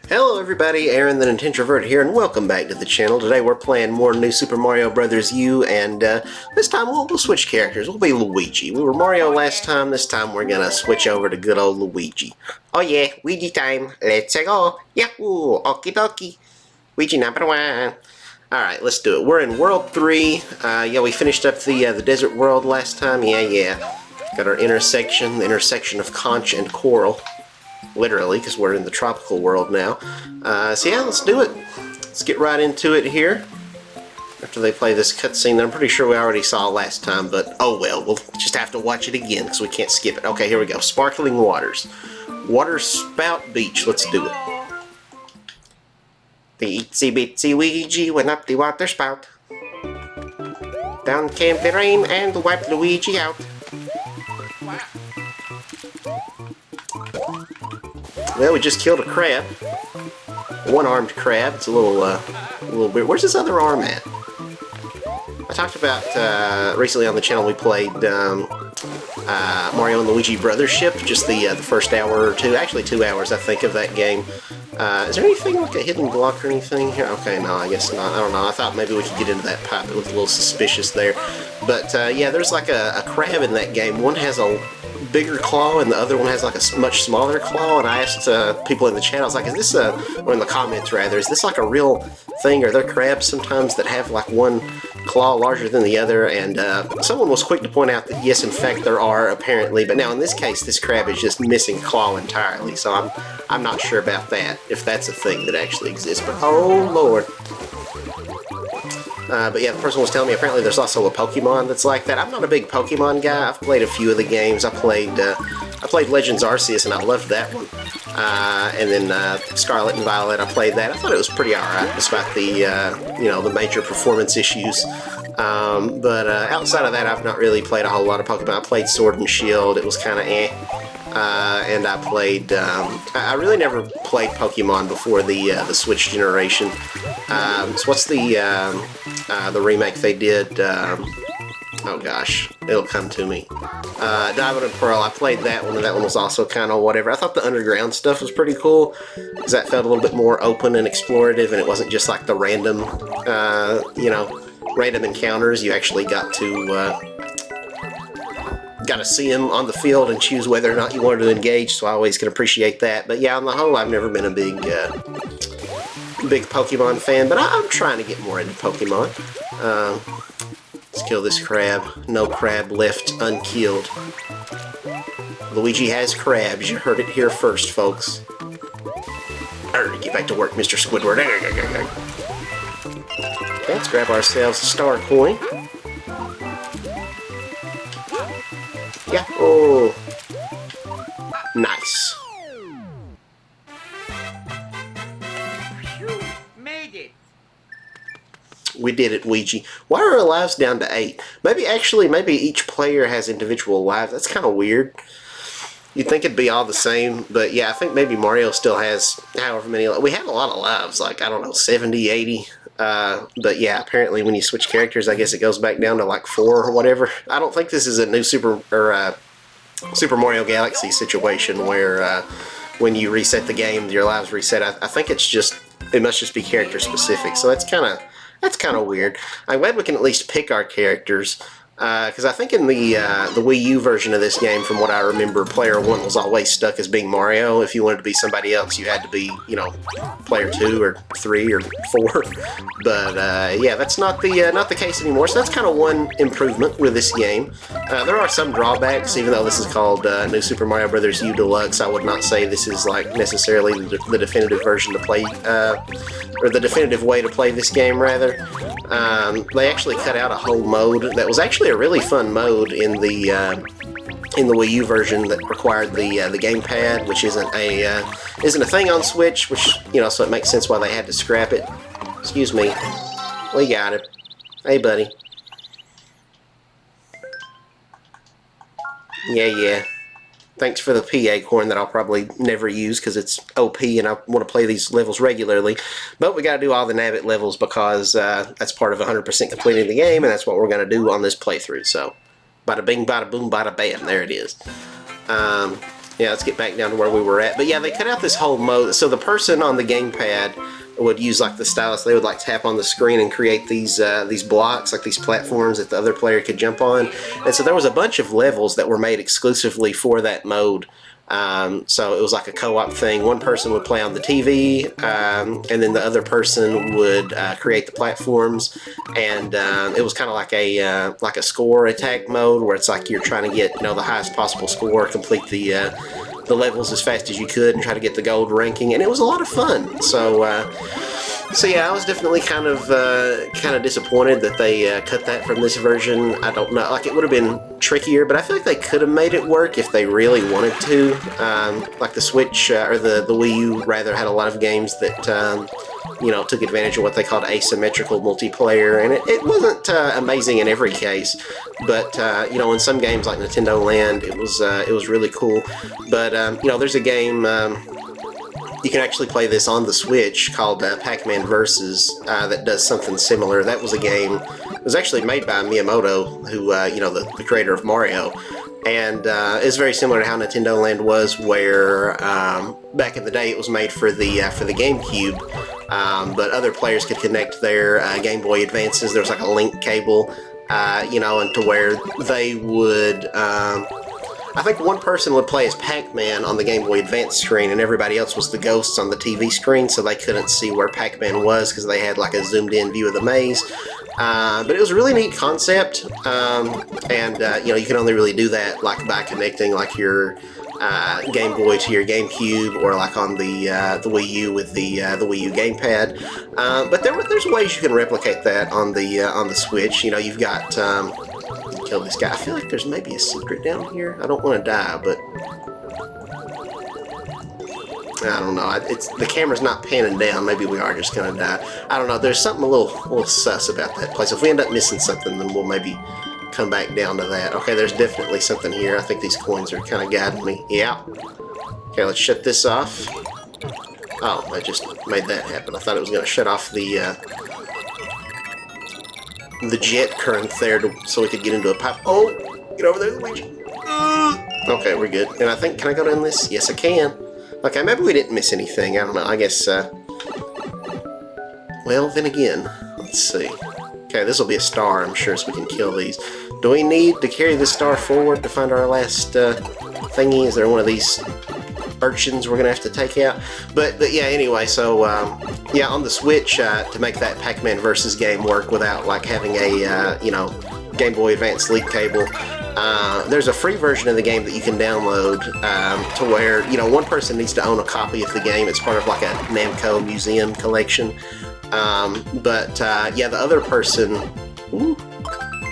Hello everybody, Aaron the Nintintrovert here, and welcome back to the channel. Today we're playing more New Super Mario Bros. U, and this time we'll switch characters. We'll be Luigi. We were Mario last time. This time we're gonna switch over to good old Luigi. Oh yeah, Luigi time. Let's go. Yahoo! Okie dokie. Luigi number one. Alright, let's do it. We're in World 3. Yeah, we finished up the desert world last time. Yeah. Got our intersection, the intersection of conch and coral. Literally, because we're in the tropical world now. So yeah, let's do it. Let's get right into it here. After they play this cutscene that I'm pretty sure we already saw last time, but oh well, we'll just have to watch it again because we can't skip it. Okay, here we go. Sparkling waters. Water spout beach. Let's do it. The itsy bitsy Luigi went up the water spout. Down came the rain and wiped Luigi out. Well, we just killed a crab. One-armed crab. It's a little bit. Where's his other arm at? I talked about recently on the channel. We played Mario and Luigi Brothership. Just the first hour or two, actually 2 hours, I think, of that game. Is there anything like a hidden block or anything here? Okay, no, I guess not. I don't know. I thought maybe we could get into that pipe. It looked a little suspicious there. But yeah, there's like a crab in that game. One has a bigger claw and the other one has like a much smaller claw, and I asked people in the chat, I was like, is this or in the comments rather, is this like a real thing? Are there crabs sometimes that have like one claw larger than the other? And someone was quick to point out that yes, in fact there are, apparently, but now in this case this crab is just missing a claw entirely, so I'm not sure about that, if that's a thing that actually exists, but oh lord. But yeah, the person was telling me apparently there's also a Pokemon that's like that. I'm not a big Pokemon guy. I've played a few of the games. I played Legends Arceus and I loved that one. And then Scarlet and Violet, I played that. I thought it was pretty alright, despite the the major performance issues. But outside of that, I've not really played a whole lot of Pokemon. I played Sword and Shield. It was kind of eh. And I played. I really never played Pokemon before the Switch generation. So what's the remake they did? Oh gosh, it'll come to me. Diamond and Pearl. I played that one, and that one was also kind of whatever. I thought the underground stuff was pretty cool because that felt a little bit more open and explorative, and it wasn't just like the random, random encounters. You actually got to see them on the field and choose whether or not you wanted to engage, so I always can appreciate that. But yeah, on the whole, I've never been a big Pokemon fan, but I'm trying to get more into Pokemon. Let's kill this crab. No crab left unkilled. Luigi has crabs. You heard it here first, folks. Get back to work, Mr. Squidward. Okay, let's grab ourselves a star coin. Yeah. Oh. Nice. You made it. We did it, Luigi. Why are our lives down to 8? Maybe each player has individual lives. That's kind of weird. You'd think it'd be all the same, but yeah, I think maybe Mario still has however many. We had a lot of lives, like, I don't know, 70, 80. But yeah, apparently when you switch characters, I guess it goes back down to like 4 or whatever. I don't think this is a new Super Mario Galaxy situation where when you reset the game, your lives reset. I think it must just be character specific. So that's kind of weird. I'm glad we can at least pick our characters. Because I think in the Wii U version of this game, from what I remember, player 1 was always stuck as being Mario. If you wanted to be somebody else, you had to be, player 2 or 3 or 4. But yeah, that's not the case anymore. So that's kind of one improvement with this game. There are some drawbacks, even though this is called New Super Mario Bros. U Deluxe. I would not say this is like necessarily the definitive version to play, or the definitive way to play this game, rather. They actually cut out a whole mode that was actually a really fun mode in the Wii U version that required the gamepad, which isn't a thing on Switch, which so it makes sense why they had to scrap it. Excuse me, we got it. Hey, buddy. Yeah. Thanks for the P acorn that I'll probably never use because it's OP and I want to play these levels regularly. But we got to do all the Nabbit levels because that's part of 100% completing the game, and that's what we're going to do on this playthrough. So, bada bing, bada boom, bada bam. There it is. Yeah, let's get back down to where we were at. But yeah, they cut out this whole mode. So the person on the gamepad would use like the stylus. They would like tap on the screen and create these blocks, like these platforms that the other player could jump on. And so there was a bunch of levels that were made exclusively for that mode. So it was like a co-op thing. One person would play on the TV, and then the other person would create the platforms. And it was kind of like a score attack mode, where it's like you're trying to get the highest possible score, complete the levels as fast as you could, and try to get the gold ranking. And it was a lot of fun. So yeah, I was definitely kind of disappointed that they cut that from this version. I don't know, like it would have been trickier, but I feel like they could have made it work if they really wanted to. Like the Switch or the Wii U rather had a lot of games that took advantage of what they called asymmetrical multiplayer, and it wasn't amazing in every case, but in some games like Nintendo Land, it was really cool. But there's a game. You can actually play this on the Switch called Pac-Man Versus that does something similar. That was a game. It was actually made by Miyamoto, who the creator of Mario, and it's very similar to how Nintendo Land was, where back in the day it was made for the GameCube, but other players could connect their Game Boy Advances. There was like a link cable, and to where they would. I think one person would play as Pac-Man on the Game Boy Advance screen, and everybody else was the ghosts on the TV screen, so they couldn't see where Pac-Man was because they had like a zoomed-in view of the maze. But it was a really neat concept, and you can only really do that like by connecting like your Game Boy to your GameCube, or like on the Wii U with the Wii U gamepad. But there's ways you can replicate that on the Switch. You've got. Kill this guy. I feel like there's maybe a secret down here. I don't want to die, but I don't know. The camera's not panning down. Maybe we are just gonna die. I don't know. There's something a little sus about that place. If we end up missing something, then we'll maybe come back down to that. Okay, there's definitely something here. I think these coins are kind of guiding me. Yeah. Okay, let's shut this off. Oh, I just made that happen. I thought it was gonna shut off the jet current there so we could get into a pipe. Oh, get over there, Luigi. Okay, we're good. And I think, can I go down this? Yes, I can. Okay, maybe we didn't miss anything. I don't know. I guess, well, then again, let's see. Okay, this will be a star, I'm sure, so we can kill these. Do we need to carry this star forward to find our last thingy? Is there one of these urchins we're gonna have to take out? But yeah, anyway, so yeah, on the Switch, to make that Pac-Man Versus game work without like having a Game Boy Advance link cable, there's a free version of the game that you can download to where one person needs to own a copy of the game. It's part of like a Namco museum collection, but yeah, the other person. Ooh,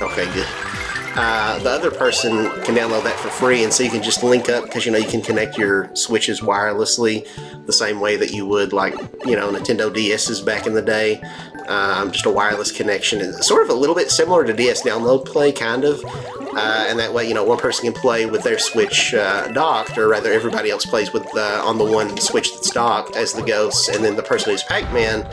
okay, good. The other person can download that for free, and so you can just link up, because you can connect your Switches wirelessly the same way that you would like Nintendo DS's back in the day. Just a wireless connection. It's sort of a little bit similar to DS Download Play, kind of. And that way, one person can play with their Switch docked, or rather everybody else plays with on the one Switch that's docked as the ghosts, and then the person who's Pac-Man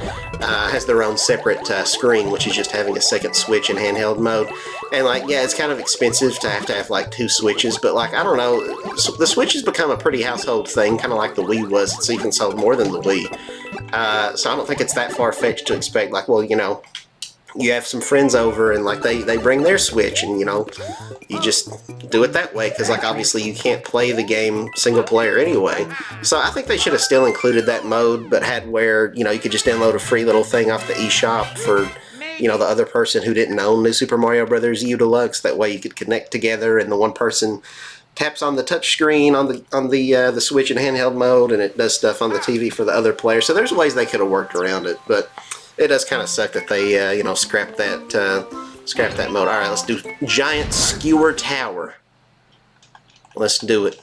has their own separate screen, which is just having a second Switch in handheld mode. And like, yeah, it's kind of expensive to have like two Switches, but like, I don't know, the Switch has become a pretty household thing, kind of like the Wii was. It's even sold more than the Wii. So I don't think it's that far-fetched to expect, like, well, you have some friends over and like they bring their Switch, and you just do it that way, because like obviously you can't play the game single player anyway. So I think they should have still included that mode, but had where you could just download a free little thing off the eShop for the other person who didn't own New Super Mario Brothers U Deluxe. That way you could connect together, and the one person taps on the touch screen on the Switch in handheld mode, and it does stuff on the TV for the other player. So there's ways they could have worked around it, but it does kind of suck that they scrapped that mode. All right, let's do Giant Skewer Tower. Let's do it.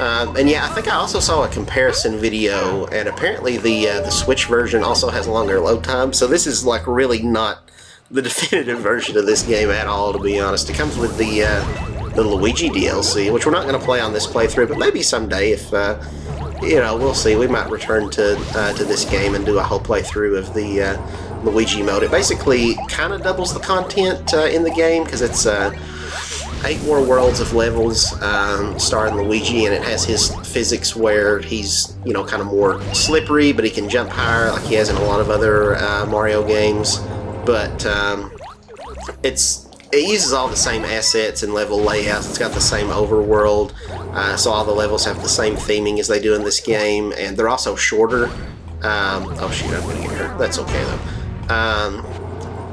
And yeah, I think I also saw a comparison video, and apparently the Switch version also has longer load time. So this is like really not the definitive version of this game at all, to be honest. It comes with the Luigi DLC, which we're not going to play on this playthrough, but maybe someday if we'll see. We might return to this game and do a whole playthrough of the Luigi mode. It basically kind of doubles the content in the game, because it's 8 more worlds of levels starring Luigi, and it has his physics where he's, you know, kind of more slippery, but he can jump higher like he has in a lot of other Mario games. But it uses all the same assets and level layouts. It's got the same overworld, so all the levels have the same theming as they do in this game, and they're also shorter. Oh shoot, I'm gonna get hurt. That's okay though.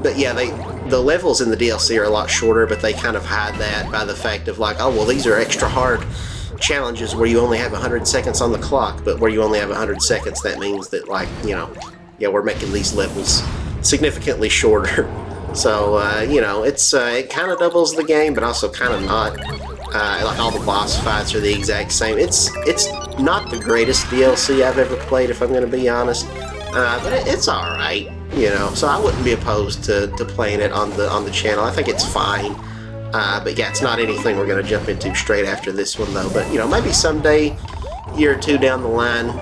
But yeah, the levels in the DLC are a lot shorter, but they kind of hide that by the fact of like, oh well, these are extra hard challenges where you only have 100 seconds on the clock, but where you only have 100 seconds, that means that, like, you know, yeah, we're making these levels significantly shorter. So, you know, it kind of doubles the game, but also kind of not. Like, all the boss fights are the exact same. It's not the greatest DLC I've ever played, if I'm going to be honest, but it's alright, you know, so I wouldn't be opposed to playing it on the channel. I think it's fine, but yeah, it's not anything we're going to jump into straight after this one, though. But, you know, maybe someday, year or two down the line,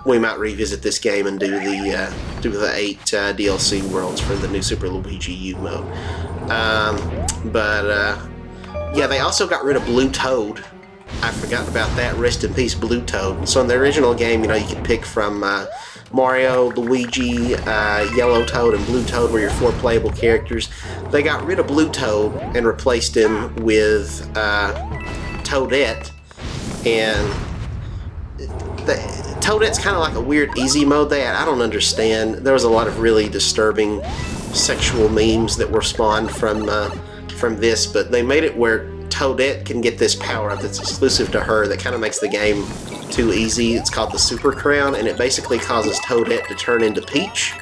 we might revisit this game and do the 8 DLC worlds for the new Super Luigi U mode. Yeah, they also got rid of Blue Toad. I forgot about that. Rest in peace, Blue Toad. So in the original game, you know, you could pick from Mario, Luigi, Yellow Toad, and Blue Toad were your 4 playable characters. They got rid of Blue Toad and replaced him with Toadette, and Toadette's kind of like a weird easy mode I don't understand. There was a lot of really disturbing sexual memes that were spawned from this, but they made it where Toadette can get this power-up that's exclusive to her that kind of makes the game too easy. It's called the Super Crown, and it basically causes Toadette to turn into Peach,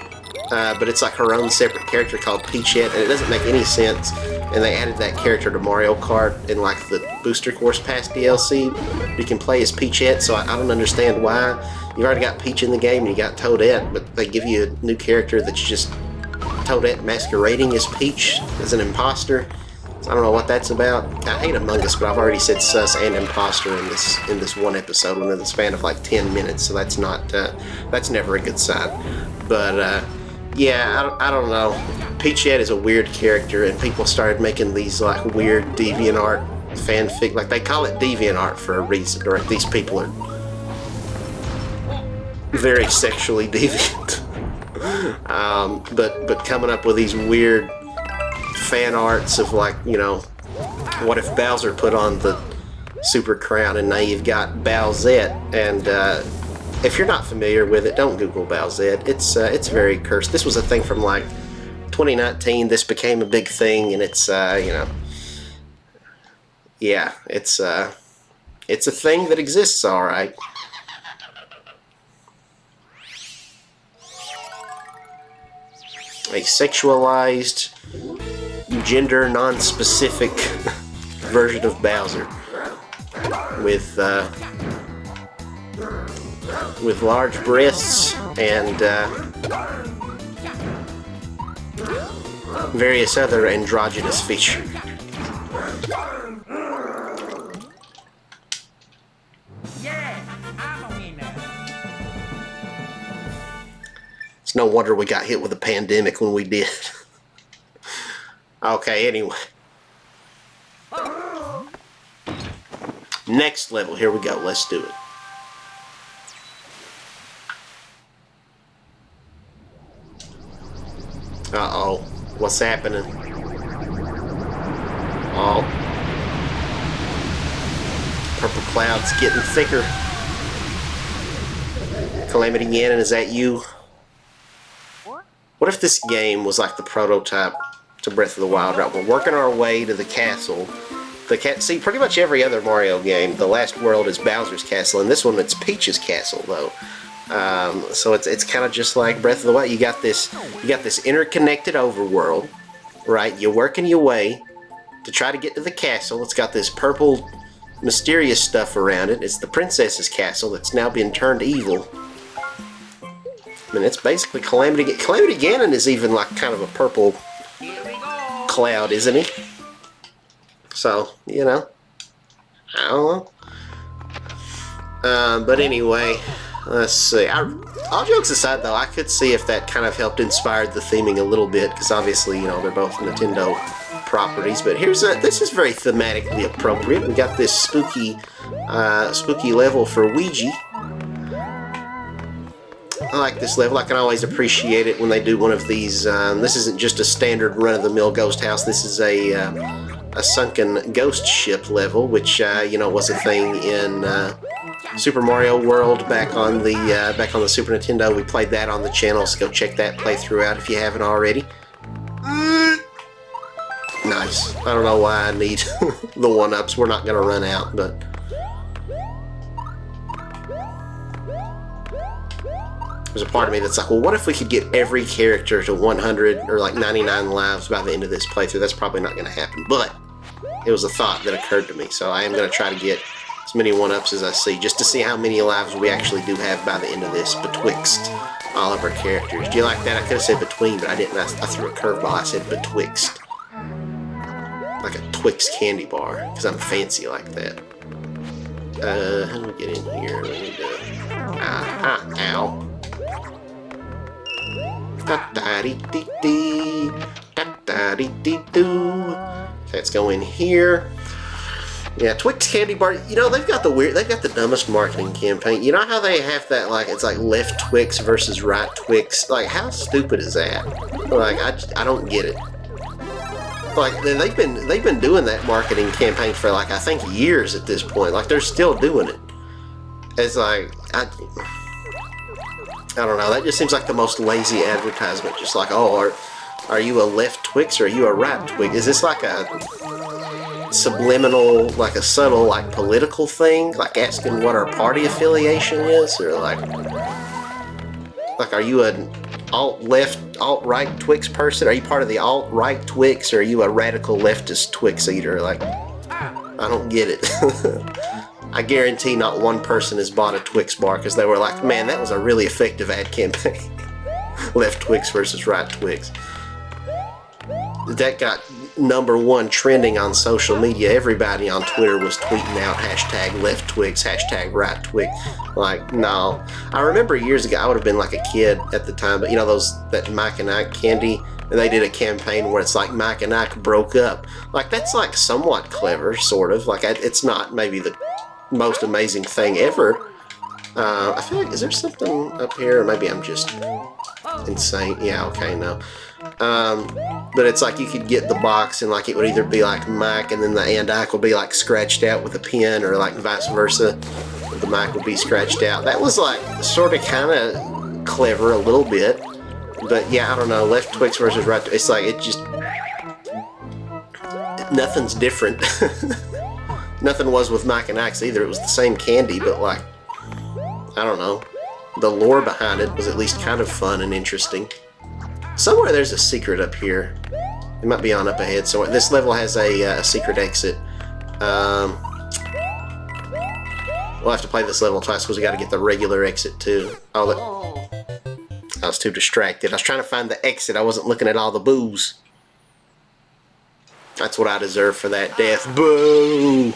but it's like her own separate character called Peachette, and it doesn't make any sense. And they added that character to Mario Kart in like the Booster Course Pass DLC. You can play as Peachette, so I don't understand why. You've already got Peach in the game and you got Toadette, but they give you a new character that's just Toadette masquerading as Peach, as an imposter. So I don't know what that's about. I hate Among Us, but I've already said sus and imposter in this one episode within the span of like 10 minutes, so that's not that's never a good sign. But yeah, I don't know. Peachette is a weird character, and people started making these like weird DeviantArt fanfic. Like, they call it DeviantArt for a reason, or these people are very sexually deviant. But coming up with these weird fan arts of, like, you know, what if Bowser put on the Super Crown, and now you've got Bowsette, and if you're not familiar with it, don't Google Bowsette. It's very cursed. This was a thing from like 2019. This became a big thing, and it's you know, yeah, it's a thing that exists, all right. A sexualized, gender non-specific version of Bowser with large breasts and various other androgynous features. It's no wonder we got hit with a pandemic when we did. Okay, anyway. Next level, here we go, let's do it. Uh-oh, what's happening? Oh. Purple clouds getting thicker. Calamity Ganon, is that you? What if this game was like the prototype to Breath of the Wild? Right, we're working our way to the castle. See, pretty much every other Mario game, the last world is Bowser's castle, and this one it's Peach's castle, though. So it's kind of just like Breath of the Wild. You got this interconnected overworld, right? You're working your way to try to get to the castle. It's got this purple, mysterious stuff around it. It's the princess's castle that's now been turned evil. I mean, it's basically Calamity Ganon. Calamity Ganon is even like kind of a purple cloud, isn't he? So, you know, I don't know. But anyway, let's see. All jokes aside, though, I could see if that kind of helped inspire the theming a little bit, because obviously, you know, they're both Nintendo properties, but this is very thematically appropriate. We got this spooky level for Ouija. I like this level. I can always appreciate it when they do one of these. This isn't just a standard run-of-the-mill ghost house. This is a sunken ghost ship level, which you know, was a thing in Super Mario World back on the Super Nintendo. We played that on the channel, so go check that playthrough out if you haven't already. Nice. I don't know why I need the one-ups. We're not going to run out, but there's a part of me that's like, well, what if we could get every character to 100 or like 99 lives by the end of this playthrough? That's probably not going to happen, but it was a thought that occurred to me, so I am going to try to get as many one-ups as I see, just to see how many lives we actually do have by the end of this betwixt all of our characters. Do you like that? I could have said between, but I didn't. I threw a curveball. I said betwixt. Like a Twix candy bar, because I'm fancy like that. How do we get in here? We need to... ow. Da-da-dee-dee-dee. Da-da-dee-dee-doo. Okay, let's go in here. Yeah, Twix candy bar. You know, they've got the dumbest marketing campaign. You know how they have that, like, it's like left Twix versus right Twix? Like, how stupid is that? Like, I don't get it. Like, they've been doing that marketing campaign for, like, I think years at this point. Like, they're still doing it. It's like, I don't know. That just seems like the most lazy advertisement. Just like, oh, are you a left Twix or are you a right Twix? Is this like a subliminal, like a subtle, like political thing? Like asking what our party affiliation is? Or like are you an alt-left, alt-right Twix person? Are you part of the alt-right Twix, or are you a radical leftist Twix eater? Like, I don't get it. I guarantee not one person has bought a Twix bar because they were like, man, that was a really effective ad campaign. Left Twix versus right Twix. That got #1 trending on social media. Everybody on Twitter was tweeting out hashtag left Twix, hashtag right Twix. Like, no. I remember years ago, I would have been like a kid at the time, but you know that Mike and Ike candy? And they did a campaign where it's like Mike and Ike broke up. Like, that's like somewhat clever, sort of. Like, it's not maybe the most amazing thing ever. I feel like, is there something up here? Or maybe I'm just insane. Yeah, okay, no. But it's like you could get the box and like it would either be like Mike and then the and Ike would be like scratched out with a pen, or like vice versa. The Mike would be scratched out. That was like sort of kind of clever a little bit. But yeah, I don't know. Left Twix versus right Twix. It's like it just... nothing's different. Nothing was with Mike and Ike's either. It was the same candy, but like, I don't know. The lore behind it was at least kind of fun and interesting. Somewhere there's a secret up here. It might be on up ahead somewhere. This level has a secret exit. We'll have to play this level twice because we got to get the regular exit too. Oh, I was too distracted. I was trying to find the exit. I wasn't looking at all the boos. That's what I deserve for that death. Boo!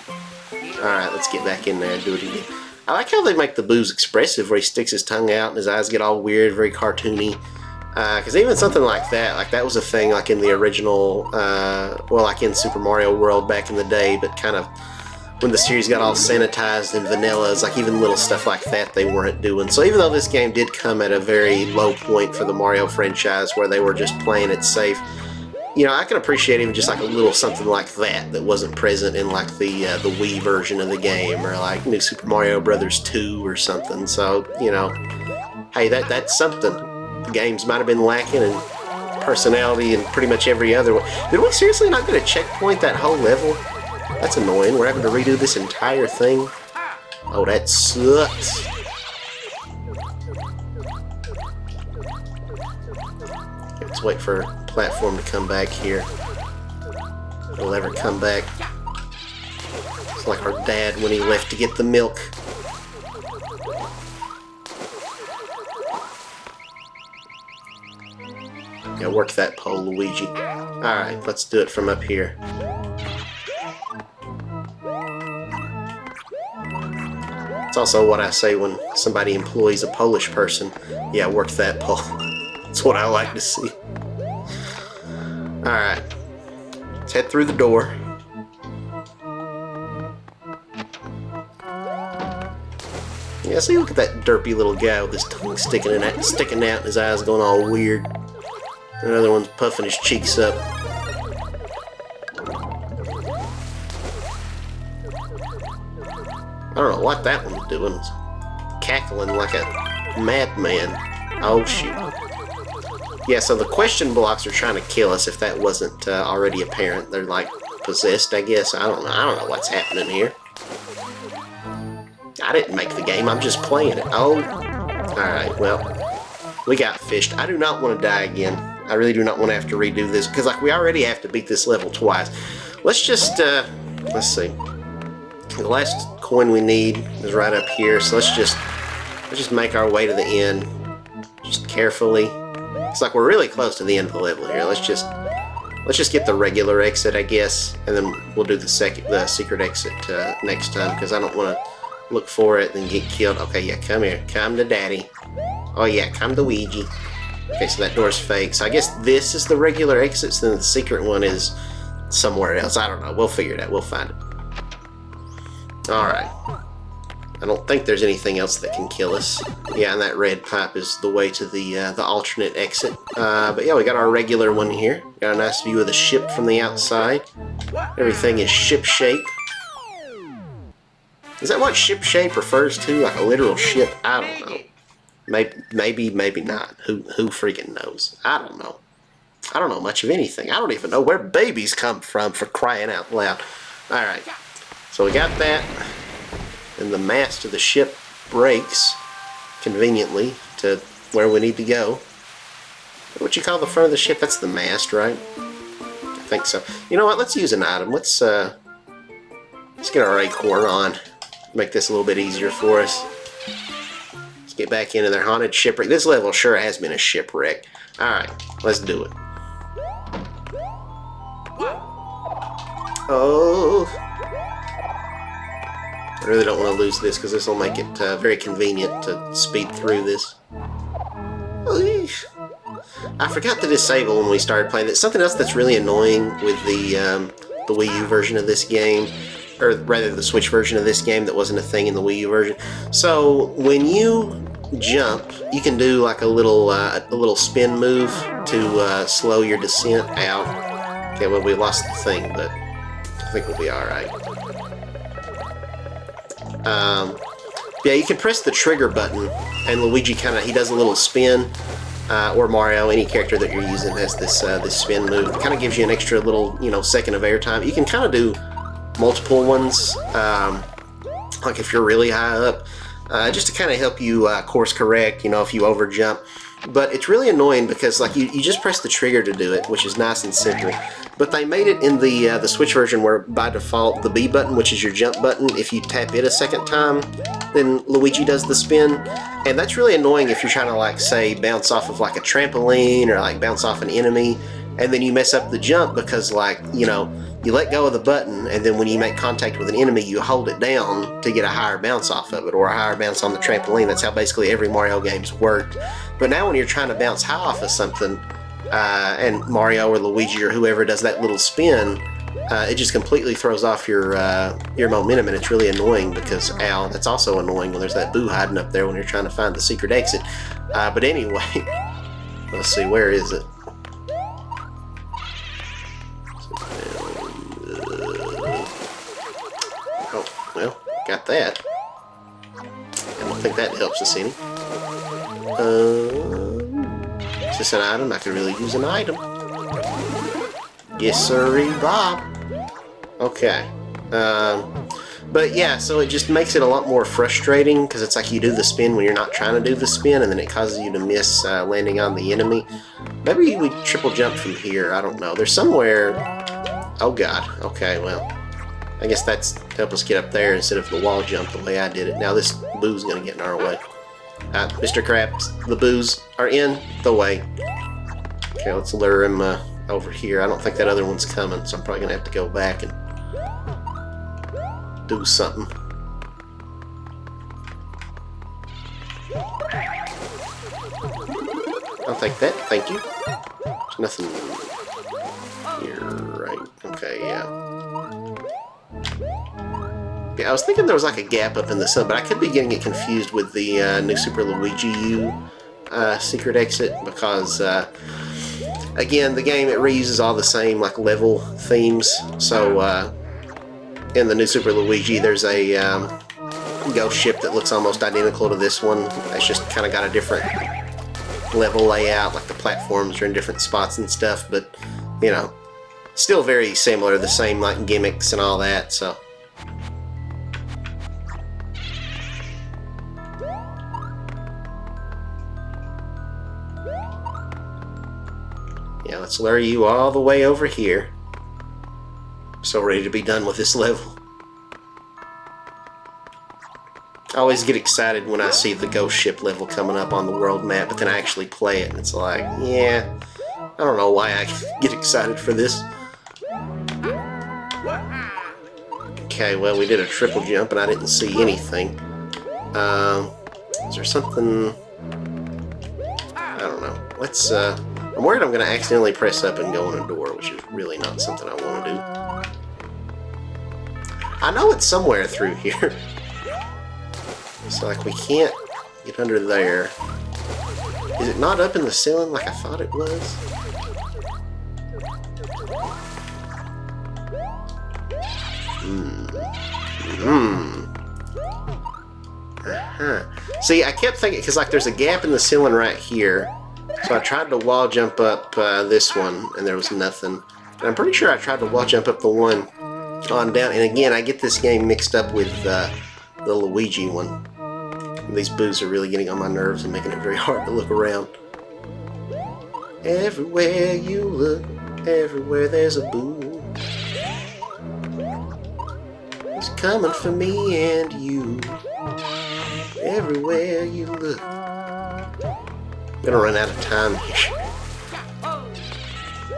Alright, let's get back in there and do it again. I like how they make the boos expressive, where he sticks his tongue out and his eyes get all weird, very cartoony. Because even something like that was a thing like in the original, well, like in Super Mario World back in the day, but kind of when the series got all sanitized and vanillas, like even little stuff like that they weren't doing. So even though this game did come at a very low point for the Mario franchise where they were just playing it safe, you know, I can appreciate even just like a little something like that wasn't present in like the Wii version of the game, or like New Super Mario Brothers 2 or something. So, you know, hey, that's something. The games might have been lacking in personality and pretty much every other one. Did we seriously not get a checkpoint that whole level? That's annoying. We're having to redo this entire thing. Oh, that sucks. Let's wait for a platform to come back here. It'll ever come back. It's like our dad when he left to get the milk. Yeah, work that pole, Luigi. Alright, let's do it from up here. It's also what I say when somebody employs a Polish person. Yeah, work that pole. That's what I like to see. Alright. head through the door. Yeah, see, look at that derpy little guy with his tongue sticking out and his eyes going all weird. Another one's puffing his cheeks up. I don't know what that one's doing. It's cackling like a madman. Oh, shoot. Yeah, so the question blocks are trying to kill us, if that wasn't already apparent. They're, like, possessed, I guess. I don't know what's happening here. I didn't make the game, I'm just playing it. Oh, alright, well, we got fished. I do not want to die again. I really do not want to have to redo this, because, like, we already have to beat this level twice. Let's just, let's see. The last coin we need is right up here, so let's just make our way to the end, just carefully. It's like we're really close to the end of the level here. Let's just get the regular exit, I guess, and then we'll do the secret exit next time, because I don't want to look for it and get killed. Okay, yeah, come here. Come to Daddy. Oh, yeah, come to Ouija. Okay, so that door's fake. So I guess this is the regular exit, so then the secret one is somewhere else. I don't know. We'll figure it out. We'll find it. Alright. I don't think there's anything else that can kill us. Yeah, and that red pipe is the way to the alternate exit. But yeah, we got our regular one here. Got a nice view of the ship from the outside. Everything is ship-shape. Is that what ship-shape refers to? Like a literal ship? I don't know. Maybe not. Who freaking knows? I don't know. I don't know much of anything. I don't even know where babies come from, for crying out loud. Alright. So we got that. And the mast of the ship breaks conveniently to where we need to go. What you call the front of the ship? That's the mast, right? I think so. You know what? Let's use an item. Let's get our acorn on. Make this a little bit easier for us. Let's get back into their haunted shipwreck. This level sure has been a shipwreck. Alright, let's do it. Oh. I really don't want to lose this, because this will make it very convenient to speed through this. I forgot to disable when we started playing this. Something else that's really annoying with the Wii U version of this game, or rather the Switch version of this game that wasn't a thing in the Wii U version. So when you jump, you can do like a little spin move to slow your descent out. Okay, well, we lost the thing, but I think we'll be alright. Yeah, you can press the trigger button, and Luigi he does a little spin, or Mario, any character that you're using has this spin move. It kind of gives you an extra little, second of airtime. You can kind of do multiple ones, like if you're really high up, just to kind of help you course correct, if you over jump. But it's really annoying because like you just press the trigger to do it, which is nice and simple. But they made it in the Switch version where by default the B button, which is your jump button, if you tap it a second time, then Luigi does the spin. And that's really annoying if you're trying to, like, say, bounce off of like a trampoline or like bounce off an enemy, and then you mess up the jump because, like, you let go of the button, and then when you make contact with an enemy, you hold it down to get a higher bounce off of it, or a higher bounce on the trampoline. That's how basically every Mario game's worked. But now when you're trying to bounce high off of something, and Mario or Luigi or whoever does that little spin, it just completely throws off your momentum, and it's really annoying because, ow, that's also annoying when there's that boo hiding up there when you're trying to find the secret exit. But anyway, let's see, where is it? Oh, well, got that. I don't think that helps us any. Is this an item? I could really use an item. Yes, sirree, Bob. Okay. But yeah, so it just makes it a lot more frustrating because it's like you do the spin when you're not trying to do the spin, and then it causes you to miss landing on the enemy. Maybe we triple jump from here. I don't know. There's somewhere... Oh, God. Okay, well... I guess that's to help us get up there instead of the wall jump the way I did it. Now this boo's going to get in our way. Mr. Krabs, the boos are in the way. Okay, let's lure him over here. I don't think that other one's coming, so I'm probably going to have to go back and do something. I'll take that, thank you. There's nothing here, right? Okay. I was thinking there was like a gap up in the sun, but I could be getting it confused with the New Super Luigi U secret exit because, again, the game, it reuses all the same like level themes. So in the New Super Luigi, there's a ghost ship that looks almost identical to this one. It's just kind of got a different level layout, like the platforms are in different spots and stuff, but, you know, still very similar, the same like gimmicks and all that, so. Yeah, let's lure you all the way over here. So ready to be done with this level. I always get excited when I see the ghost ship level coming up on the world map, but then I actually play it and it's like, yeah, I don't know why I get excited for this. Okay, well, we did a triple jump and I didn't see anything. Is there something? I don't know. Let's, I'm worried I'm going to accidentally press up and go in a door, which is really not something I want to do. I know it's somewhere through here. So, like, we can't get under there. Is it not up in the ceiling like I thought it was? See, I kept thinking, because, like, there's a gap in the ceiling right here. So I tried to wall jump up this one, and there was nothing. And I'm pretty sure I tried to wall jump up the one on down. And again, I get this game mixed up with the Luigi one. These boos are really getting on my nerves and making it very hard to look around. Everywhere you look, everywhere there's a boo. It's coming for me and you. Everywhere you look. I'm gonna run out of time here.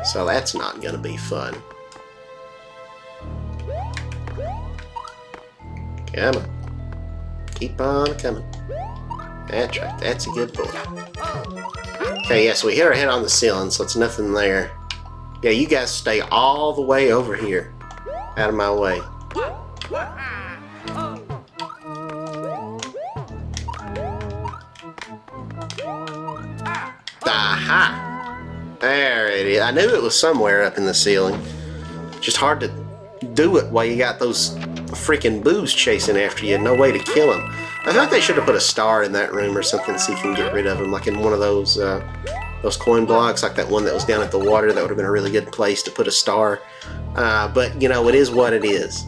So that's not gonna be fun. Come on. Keep on coming. That's right, that's a good boy. Okay, yeah, so we hit our head on the ceiling, so it's nothing there. Yeah, you guys stay all the way over here. Out of my way. Aha! There it is. I knew it was somewhere up in the ceiling. Just hard to do it while you got those freaking boos chasing after you. No way to kill them. I thought they should have put a star in that room or something so you can get rid of them, like in one of those coin blocks, like that one that was down at the water. That would have been a really good place to put a star. But, you know, it is what it is.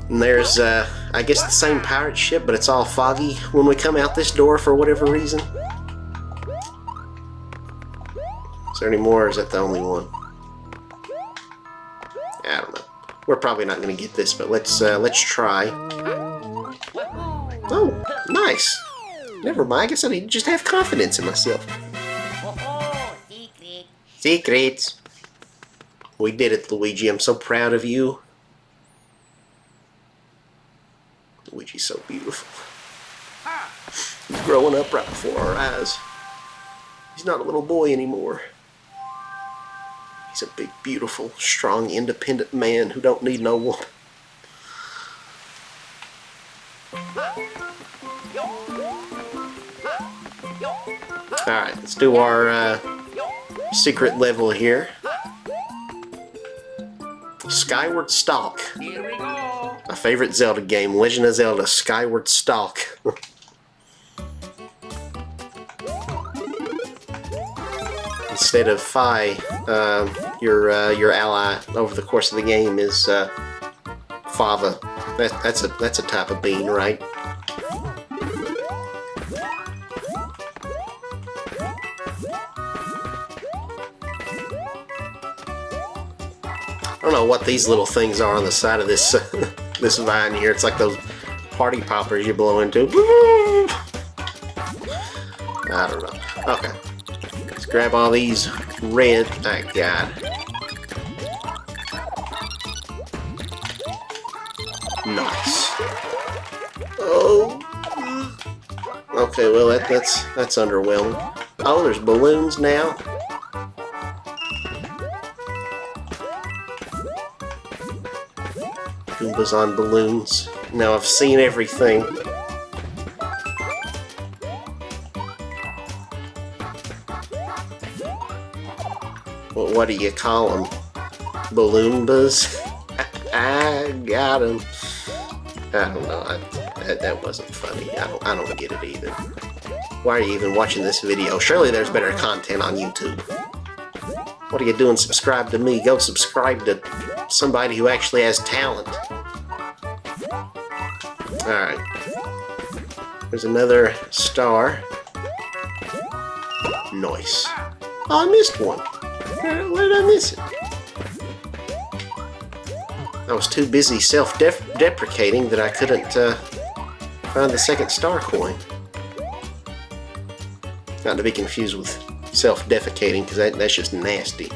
And there's, I guess, the same pirate ship, but it's all foggy when we come out this door for whatever reason. Is there any more, or is that the only one? I don't know. We're probably not going to get this, but let's try. Oh, nice. Never mind. I guess I need to just have confidence in myself. Secrets. We did it, Luigi. I'm so proud of you. Luigi's so beautiful. He's growing up right before our eyes. He's not a little boy anymore. He's a big, beautiful, strong, independent man who don't need no woman. Alright, let's do our secret level here. Skyward Stalk. Here we go. My favorite Zelda game, Legend of Zelda, Skyward Stalk. Instead of Fi, your ally over the course of the game is Fava. That's a type of bean, right? I don't know what these little things are on the side of this this vine here. It's like those party poppers you blow into. I don't know. Okay. Let's grab all these red. Oh, God. Nice. Oh. Okay, well that's underwhelming. Oh, there's balloons now. Goombas on balloons. Now I've seen everything. Well, what do you call them? Balloonbas? I got him. I don't know. That wasn't funny. I don't get it either. Why are you even watching this video? Surely there's better content on YouTube. What are you doing? Subscribe to me. Go subscribe to somebody who actually has talent. Alright. There's another star. Nice. Oh, I missed one. Where did I miss it? I was too busy self-deprecating that I couldn't find the second star coin. Not to be confused with self-defecating, because that's just nasty.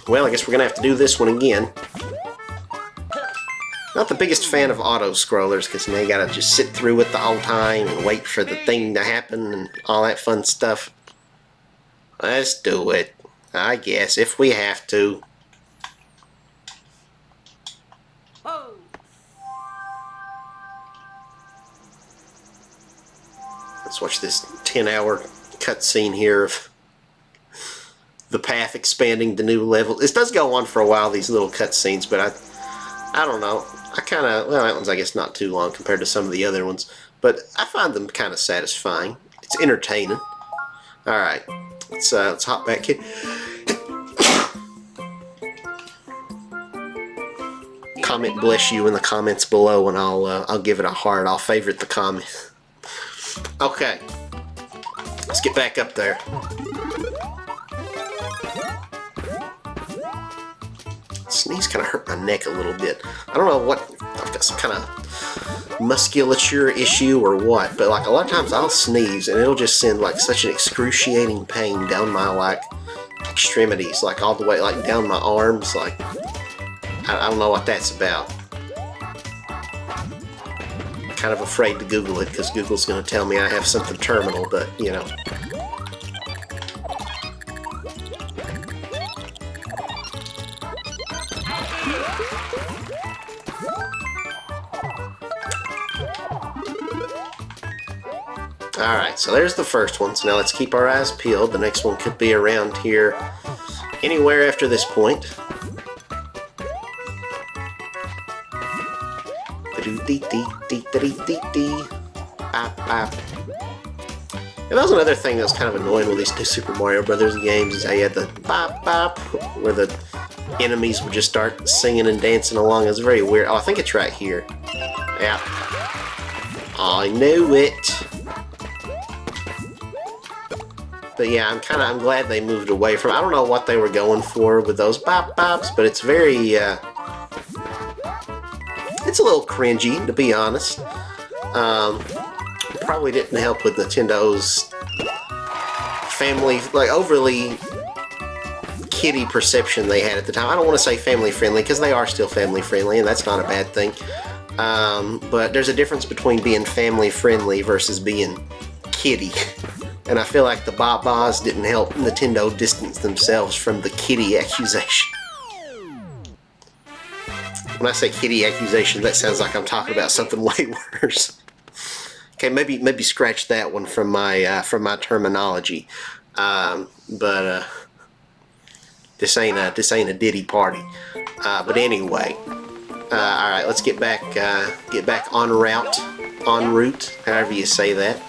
Well, I guess we're going to have to do this one again. Not the biggest fan of auto-scrollers, because you gotta just sit through it the whole time and wait for the thing to happen and all that fun stuff. Let's do it, I guess, if we have to. Let's watch this 10-hour cutscene here of the path expanding to new levels. This does go on for a while, these little cutscenes, but I don't know. I kind of, well, that one's I guess not too long compared to some of the other ones, but I find them kind of satisfying. It's entertaining. All right, let's hop back here. Comment bless you in the comments below, and I'll give it a heart. I'll favorite the comment. Okay, let's get back up there. Sneeze kind of hurt my neck a little bit. I don't know what, I've got some kind of musculature issue or what, but like a lot of times I'll sneeze and it'll just send like such an excruciating pain down my like extremities, like all the way like down my arms. Like I don't know what that's about. Kind of afraid to Google it because Google's going to tell me I have something terminal, but you know. Alright, so there's the first one. So now let's keep our eyes peeled. The next one could be around here anywhere after this point. And that was another thing that was kind of annoying with these two Super Mario Brothers games, is how you had the bop bop, where the enemies would just start singing and dancing along. It was very weird. Oh, I think it's right here. Yeah. I knew it. But yeah, I'm glad they moved away from. I don't know what they were going for with those bop bops, but it's very it's a little cringy, to be honest. Probably didn't help with Nintendo's family, like overly kiddie perception they had at the time. I don't want to say family friendly because they are still family friendly, and that's not a bad thing. But there's a difference between being family friendly versus being kiddie. And I feel like the Bop-Bahs didn't help Nintendo distance themselves from the kiddie accusation. When I say kiddie accusation, that sounds like I'm talking about something way worse. Okay, maybe scratch that one from my terminology. But this ain't a Diddy party. But anyway, all right, let's get back en route, however you say that.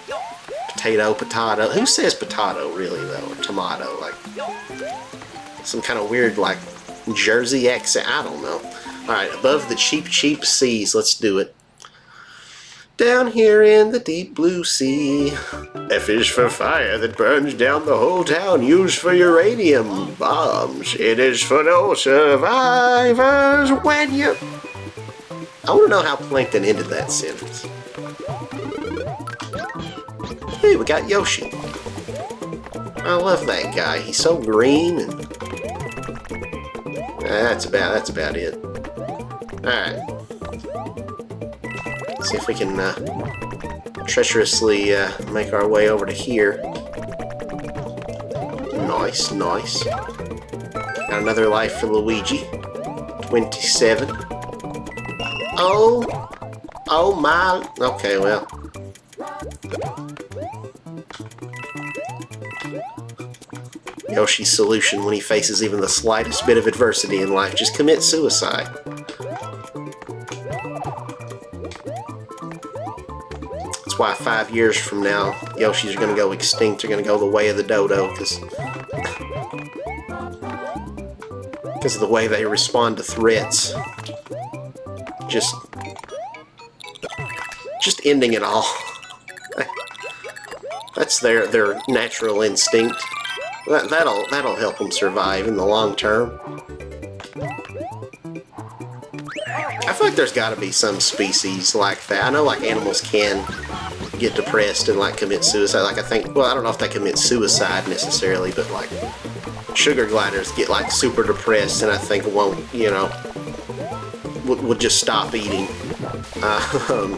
Potato. Who says potato, really, though? Or tomato? Like, some kind of weird, like, Jersey accent? I don't know. Alright, above the cheap seas. Let's do it. Down here in the deep blue sea. F is for fire that burns down the whole town, used for uranium bombs. It is for no survivors when you... I want to know how Plankton ended that sentence. Hey, we got Yoshi. I love that guy. He's so green, and that's about it. Alright. See if we can treacherously make our way over to here. Nice. Got another life for Luigi. 27. Oh, oh my. Okay, well. Yoshi's solution when he faces even the slightest bit of adversity in life: just commit suicide. That's why 5 years from now, Yoshis are going to go extinct. They're going to go the way of the dodo because of the way they respond to threats. Just ending it all. That's their natural instinct. That'll help them survive in the long term. I feel like there's got to be some species like that. I know like animals can get depressed and like commit suicide. Like I think, well, I don't know if they commit suicide necessarily, but like sugar gliders get like super depressed and I think won't, you know, would just stop eating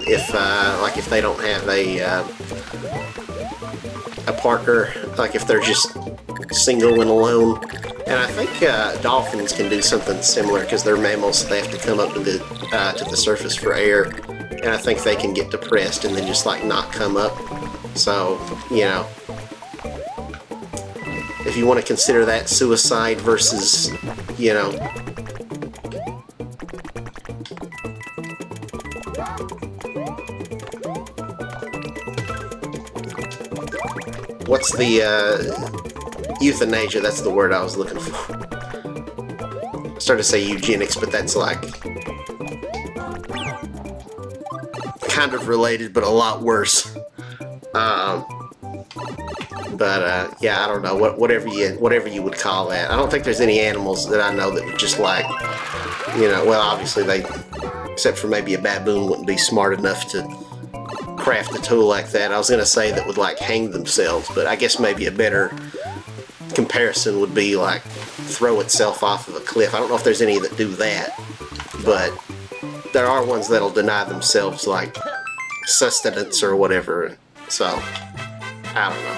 if they don't have a partner, like if they're just single and alone. And I think dolphins can do something similar because they're mammals, so they have to come up to the surface for air, and I think they can get depressed and then just like not come up. So, you know, if you want to consider that suicide versus, you know, what's the euthanasia? That's the word I was looking for. I started to say eugenics, but that's like kind of related, but a lot worse. Yeah, I don't know, whatever you would call that. I don't think there's any animals that I know that would just like, you know, well, obviously they, except for maybe a baboon, wouldn't be smart enough to craft a tool like that. I was gonna say that would like hang themselves, but I guess maybe a better comparison would be like throw itself off of a cliff. I don't know if there's any that do that, but there are ones that'll deny themselves like sustenance or whatever. So I don't know.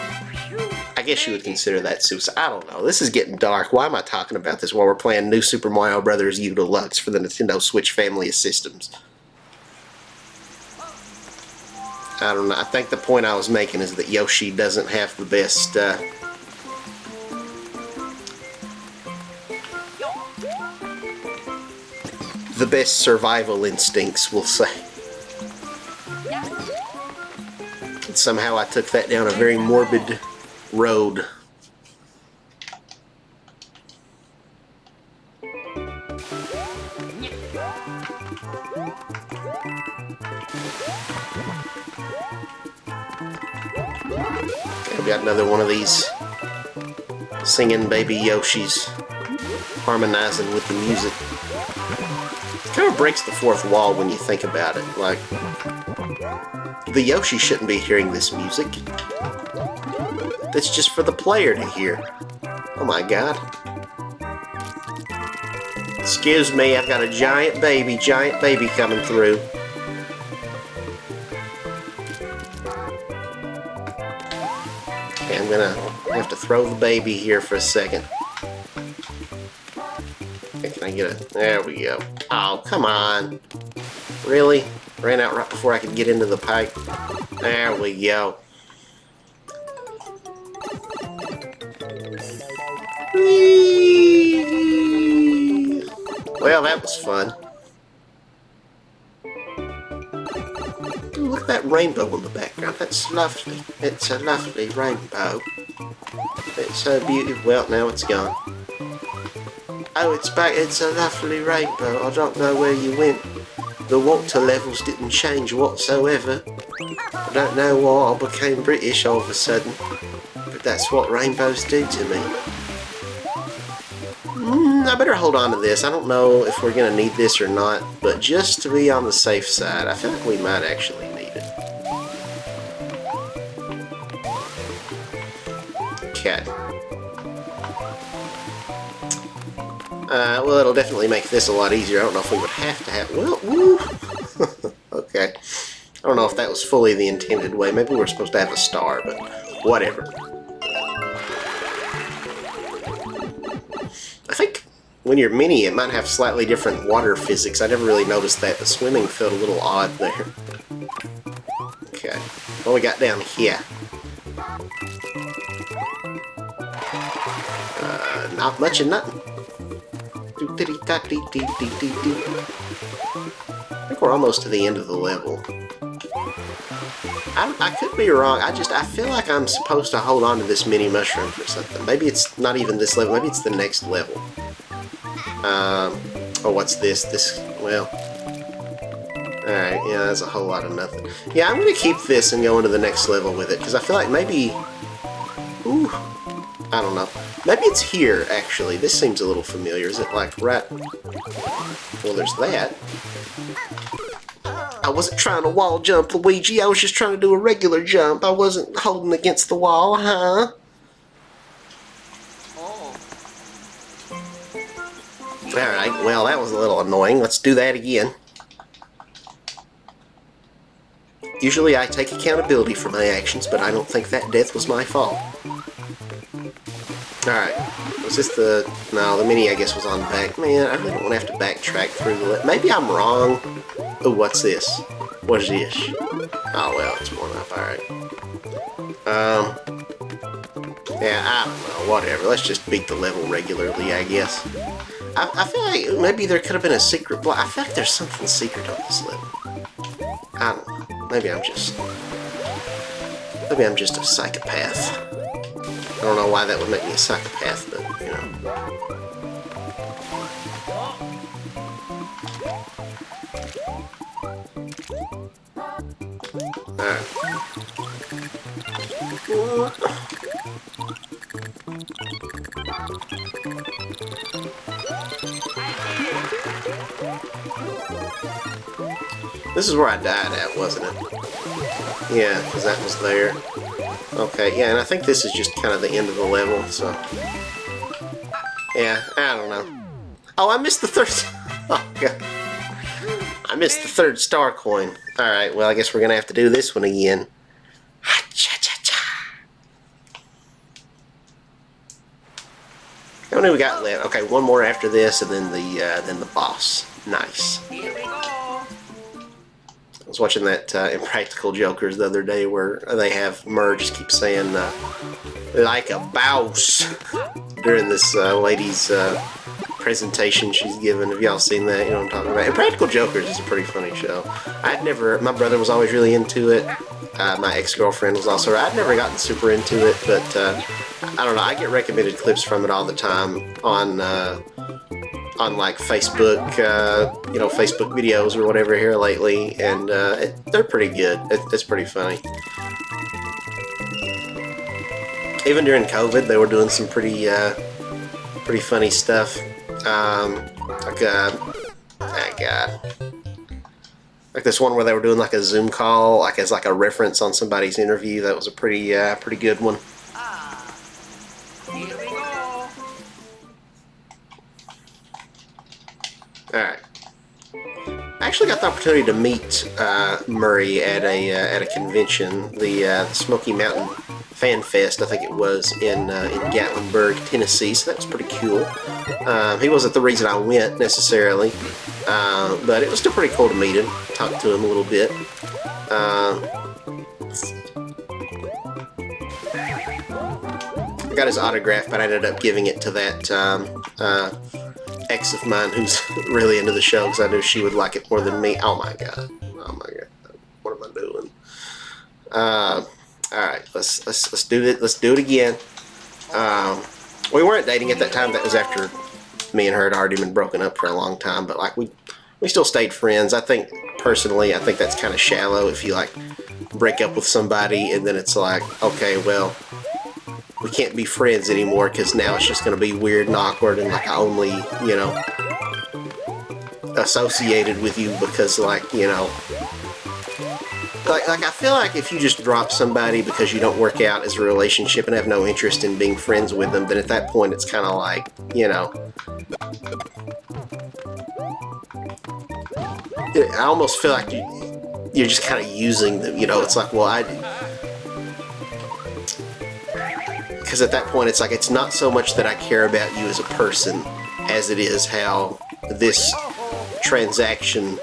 I guess you would consider that suicide. I don't know. This is getting dark. Why am I talking about this while we're playing New Super Mario Bros. U Deluxe for the Nintendo Switch family of systems? I don't know. I think the point I was making is that Yoshi doesn't have the best survival instincts, we'll say. And somehow I took that down a very morbid road. I've got another one of these singing baby Yoshis harmonizing with the music. It kind of breaks the fourth wall when you think about it. Like, the Yoshi shouldn't be hearing this music. It's just for the player to hear. Oh my god. Excuse me, I've got a giant baby coming through. Okay, I'm gonna have to throw the baby here for a second. Okay, can I get it? There we go. Oh, come on. Really? Ran out right before I could get into the pipe. There we go. Well, that was fun. Ooh, look at that rainbow in the background. That's lovely. It's a lovely rainbow. It's so beautiful. Well, now it's gone. Oh, it's back. It's a lovely rainbow. I don't know where you went. The water levels didn't change whatsoever. I don't know why I became British all of a sudden, but that's what rainbows do to me. I better hold on to this. I don't know if we're going to need this or not, but just to be on the safe side, I feel like we might actually need it. Okay. Well, it'll definitely make this a lot easier. I don't know if we would have to have... Well, woo! Okay. I don't know if that was fully the intended way. Maybe we're supposed to have a star, but whatever. I think when you're mini, it might have slightly different water physics. I never really noticed that. The swimming felt a little odd there. Okay, what we got down here? Not much of nothing. I think we're almost to the end of the level. I could be wrong. I feel like I'm supposed to hold on to this mini mushroom for something. Maybe it's not even this level. Maybe it's the next level. Oh, what's this? Well, alright, yeah, that's a whole lot of nothing. Yeah, I'm going to keep this and go into the next level with it, because I feel like maybe... Ooh, I don't know. Maybe it's here, actually. This seems a little familiar. Is it like right... Well, there's that. I wasn't trying to wall jump, Luigi. I was just trying to do a regular jump. I wasn't holding against the wall, huh? Alright, well, that was a little annoying. Let's do that again. Usually I take accountability for my actions, but I don't think that death was my fault. Alright. Was this the... No, the mini, I guess, was on back. Man, I really don't want to have to backtrack through the... Maybe I'm wrong. Oh, what's this? What is this? Oh, well, it's one up. Alright. Yeah, I don't know. Whatever. Let's just beat the level regularly, I guess. I feel like maybe there could have been a secret block. I feel like there's something secret on this level. I don't know. Maybe I'm just a psychopath. I don't know why that would make me a psychopath, but, you know. Alright. This is where I died at, wasn't it? Yeah, because that was there. Okay, yeah, and I think this is just kind of the end of the level, so... Yeah, I don't know. Oh, I missed the third... Oh, God. I missed the third star coin. Alright, well, I guess we're going to have to do this one again. How many we got left? Okay, one more after this, and then the boss. Nice. Here we go. I was watching that Impractical Jokers the other day where they have Murr just keep saying like a boss during this lady's presentation she's given. Have y'all seen that? You know what I'm talking about? Impractical Jokers is a pretty funny show. My brother was always really into it. My ex-girlfriend was also. I'd never gotten super into it, but I don't know. I get recommended clips from it all the time on like Facebook, you know, Facebook videos or whatever here lately, and they're pretty good. It's pretty funny. Even during COVID, they were doing some pretty funny stuff. Like this one where they were doing like a Zoom call, like as like a reference on somebody's interview. That was a pretty good one. Here we go. Alright. I actually got the opportunity to meet Murray at a convention, the Smoky Mountain Fan Fest, I think it was, in Gatlinburg, Tennessee, so that was pretty cool. He wasn't the reason I went, necessarily, but it was still pretty cool to meet him, talk to him a little bit. I got his autograph, but I ended up giving it to that ex of mine who's really into the show, because I knew she would like it more than me. Oh my god. Oh my god. What am I doing? Alright, let's do it. Let's do it again. We weren't dating at that time. That was after me and her had already been broken up for a long time, but like we still stayed friends. I think personally, I think that's kind of shallow if you like break up with somebody and then it's like, okay, well, we can't be friends anymore because now it's just going to be weird and awkward, and like I only, you know, associated with you because, like, you know, like I feel like if you just drop somebody because you don't work out as a relationship and have no interest in being friends with them, then at that point it's kind of like, you know, I almost feel like you're just kind of using them, you know. It's like, well, because at that point it's like, it's not so much that I care about you as a person, as it is how this transaction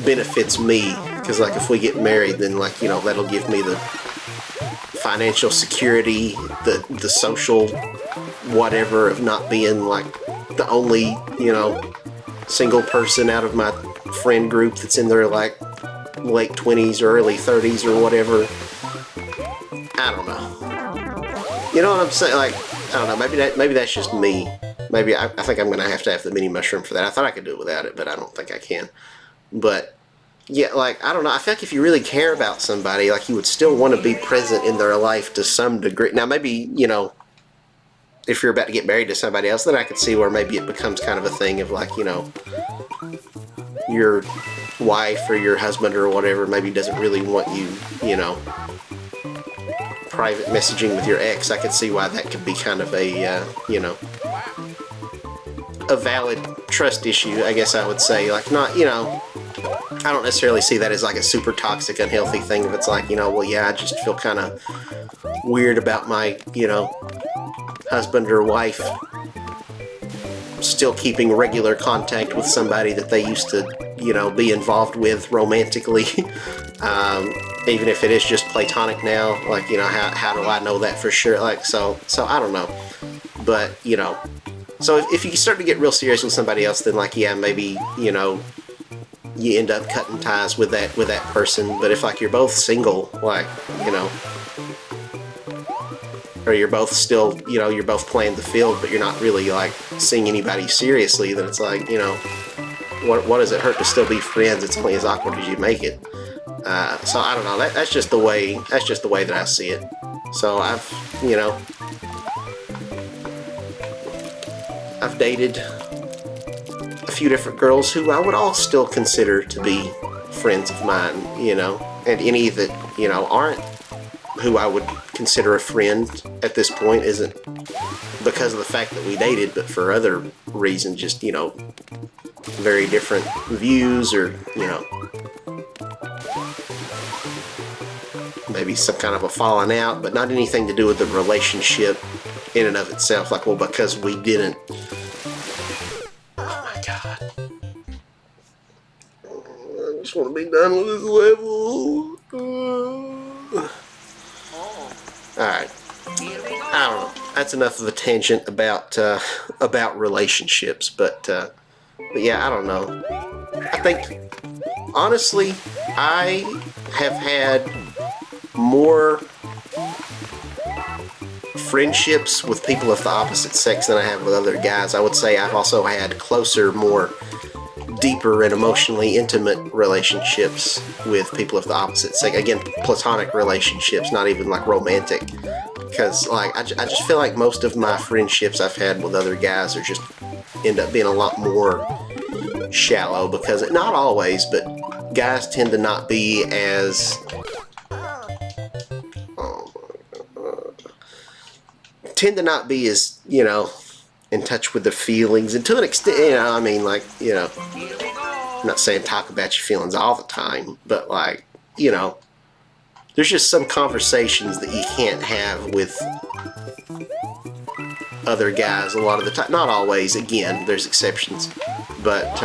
benefits me. Because like if we get married, then like, you know, that'll give me the financial security, the social whatever of not being like the only, you know, single person out of my friend group that's in their like late 20s or early 30s or whatever. I don't know. You know what I'm saying? Like, I don't know. Maybe that's just me. Maybe I think I'm gonna have to have the mini mushroom for that. I thought I could do it without it, but I don't think I can. But yeah, like, I don't know. I feel like if you really care about somebody, like, you would still want to be present in their life to some degree. Now, maybe, you know, if you're about to get married to somebody else, then I could see where maybe it becomes kind of a thing of like, you know, your wife or your husband or whatever maybe doesn't really want you, you know, private messaging with your ex. I could see why that could be kind of a, you know, a valid trust issue, I guess I would say. Like, not, you know, I don't necessarily see that as like a super toxic, unhealthy thing. If it's like, you know, well, yeah, I just feel kind of weird about my, you know, husband or wife still keeping regular contact with somebody that they used to, you know, be involved with romantically. Even if it is just platonic now, like, you know, how do I know that for sure? Like, so I don't know. But, you know, so if you start to get real serious with somebody else, then like, yeah, maybe, you know, you end up cutting ties with that person. But if like you're both single, like, you know, or you're both still, you know, you're both playing the field, but you're not really like seeing anybody seriously, then it's like, you know, what does it hurt to still be friends? It's only as awkward as you make it. So I don't know. That's just the way that I see it. So I've, you know, I've dated a few different girls who I would all still consider to be friends of mine, you know, and any that, you know, aren't who I would consider a friend at this point isn't because of the fact that we dated, but for other reasons, just, you know, very different views, or, you know, maybe some kind of a falling out, but not anything to do with the relationship in and of itself. Like, well, because we didn't. Oh my God. I just want to be done with this level. Alright. I don't know. That's enough of a tangent about relationships, but yeah, I don't know. I think, honestly, I have had more friendships with people of the opposite sex than I have with other guys. I would say I've also had closer, more deeper and emotionally intimate relationships with people of the opposite sex. Again, platonic relationships, not even like romantic. Because like I just feel like most of my friendships I've had with other guys are just end up being a lot more shallow, because not always, but guys tend to not be as you know, in touch with their feelings, and to an extent, you know, I mean, like, you know, I'm not saying talk about your feelings all the time, but like, you know, there's just some conversations that you can't have with other guys a lot of the time. Not always, again, there's exceptions, but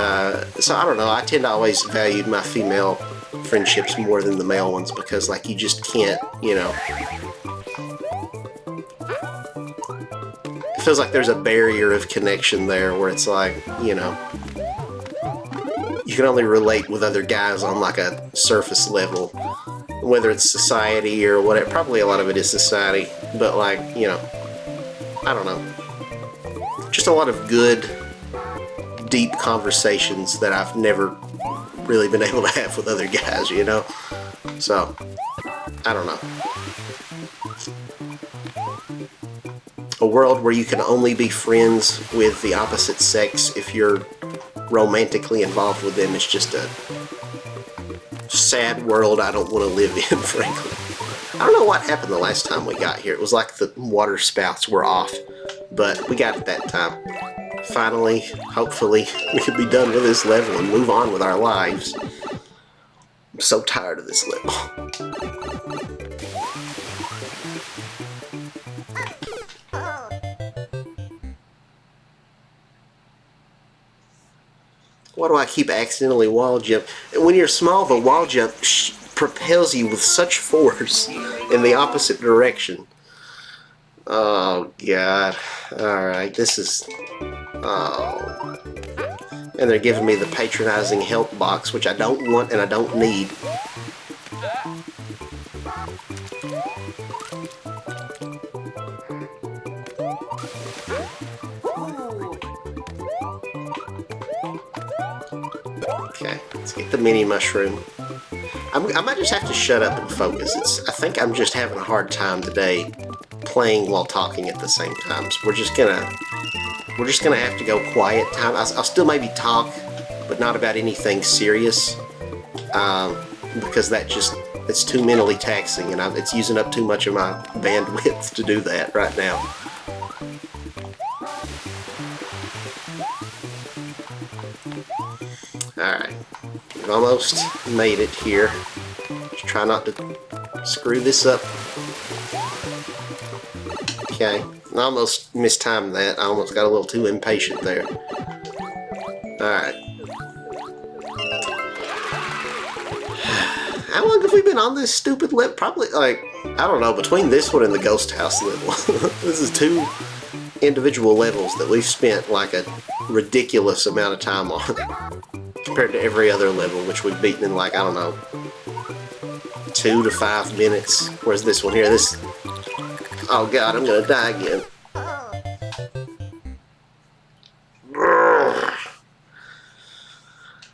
so I don't know, I tend to always value my female friendships more than the male ones, because like you just can't, you know, it feels like there's a barrier of connection there where it's like, you know, you can only relate with other guys on like a surface level, whether it's society or whatever. Probably a lot of it is society, but like, you know, I don't know, just a lot of good, deep conversations that I've never really been able to have with other guys, you know? So, I don't know. A world where you can only be friends with the opposite sex if you're romantically involved with them is just a sad world I don't want to live in, frankly. I don't know what happened the last time we got here. It was like the water spouts were off, but we got it that time. Finally, hopefully, we can be done with this level and move on with our lives. I'm so tired of this level. Why do I keep accidentally wall jump? And when you're small, the wall jump propels you with such force in the opposite direction. Oh, God. Alright, this is... Oh. And they're giving me the patronizing help box, which I don't want and I don't need. Okay, let's get the mini mushroom. I might just have to shut up and focus. I think I'm just having a hard time today playing while talking at the same time. So we're just gonna have to go quiet time. I'll still maybe talk, but not about anything serious, because it's too mentally taxing, and it's using up too much of my bandwidth to do that right now. Alright, we've almost made it here. Just try not to screw this up. Okay, I almost mistimed that. I almost got a little too impatient there. Alright. How long have we been on this stupid level? Probably, like, I don't know, between this one and the ghost house level. This is 2 individual levels that we've spent like a ridiculous amount of time on. Compared to every other level, which we've beaten in like, I don't know, 2 to 5 minutes. Whereas this one here, oh God, I'm gonna die again.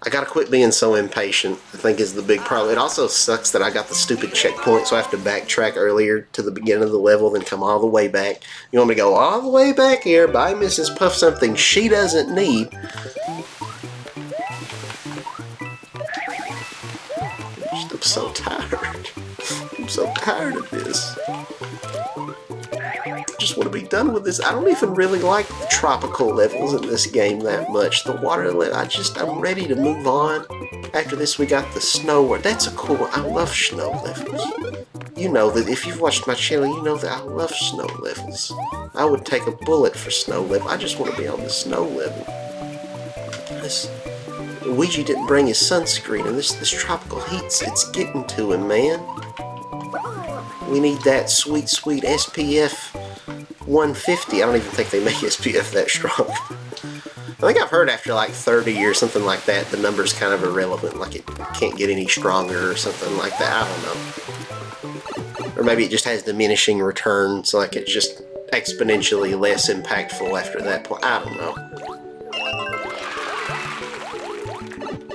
I gotta quit being so impatient, I think is the big problem. It also sucks that I got the stupid checkpoint, so I have to backtrack earlier to the beginning of the level, then come all the way back. You want me to go all the way back here, buy Mrs. Puff something she doesn't need. I'm so tired. I'm so tired of this. I just want to be done with this. I don't even really like the tropical levels in this game that much. The water level, I'm ready to move on. After this, we got the snow one. That's a cool one. I love snow levels. You know that if you've watched my channel, you know that I love snow levels. I would take a bullet for snow level. I just want to be on the snow level. Ouija didn't bring his sunscreen, and this tropical heat, it's getting to him, man. We need that sweet, sweet SPF 150. I don't even think they make SPF that strong. I think I've heard after like 30 or something like that, the number's kind of irrelevant, like it can't get any stronger or something like that. I don't know. Or maybe it just has diminishing returns, like it's just exponentially less impactful after that point. I don't know.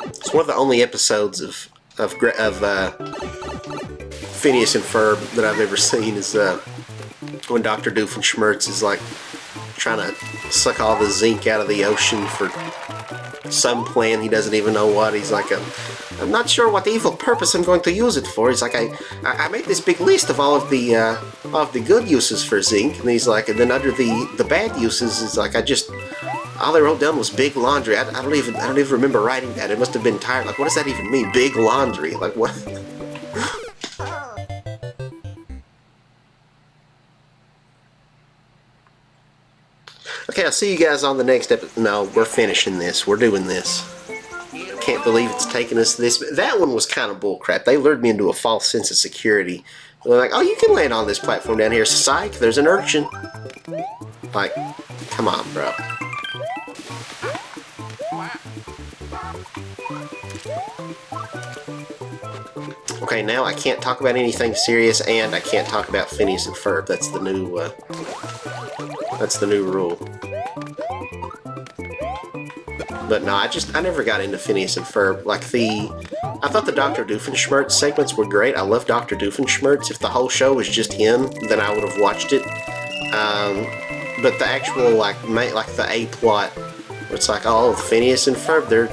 It's one of the only episodes of Phineas and Ferb that I've ever seen is when Dr. Doofenshmirtz is like trying to suck all the zinc out of the ocean for some plan he doesn't even know what. He's like, I'm not sure what evil purpose I'm going to use it for. He's like, I made this big list of all of the good uses for zinc, and he's like, and then under the bad uses is like, all I wrote down was big laundry. I don't even remember writing that. It must have been tired. Like, what does that even mean? Big laundry? Like, what? Okay, I'll see you guys on the next episode. No, we're finishing this. We're doing this. Can't believe it's taken us this. That one was kind of bullcrap. They lured me into a false sense of security. They're like, oh, you can land on this platform down here. Psych, there's an urchin. Like, come on, bro. Okay, now I can't talk about anything serious, and I can't talk about Phineas and Ferb. That's the new rule. But no, I never got into Phineas and Ferb. Like I thought the Dr. Doofenshmirtz segments were great. I love Dr. Doofenshmirtz. If the whole show was just him, then I would have watched it. But the actual like the A plot, where it's like, oh, Phineas and Ferb, they're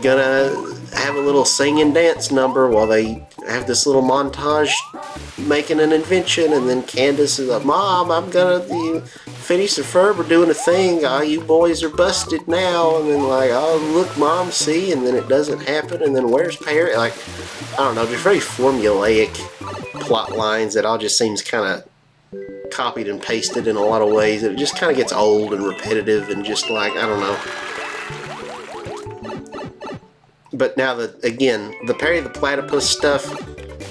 gonna have a little sing and dance number while they have this little montage making an invention, and then Candace is like, Mom, Phineas and Ferb are doing a thing, oh, you boys are busted now, and then like, oh, look, Mom, see, and then it doesn't happen, and then where's Perry? Like, I don't know, just very formulaic plot lines that all just seems kind of copied and pasted in a lot of ways. It just kind of gets old and repetitive and just like, I don't know. but now again, the Perry the Platypus stuff,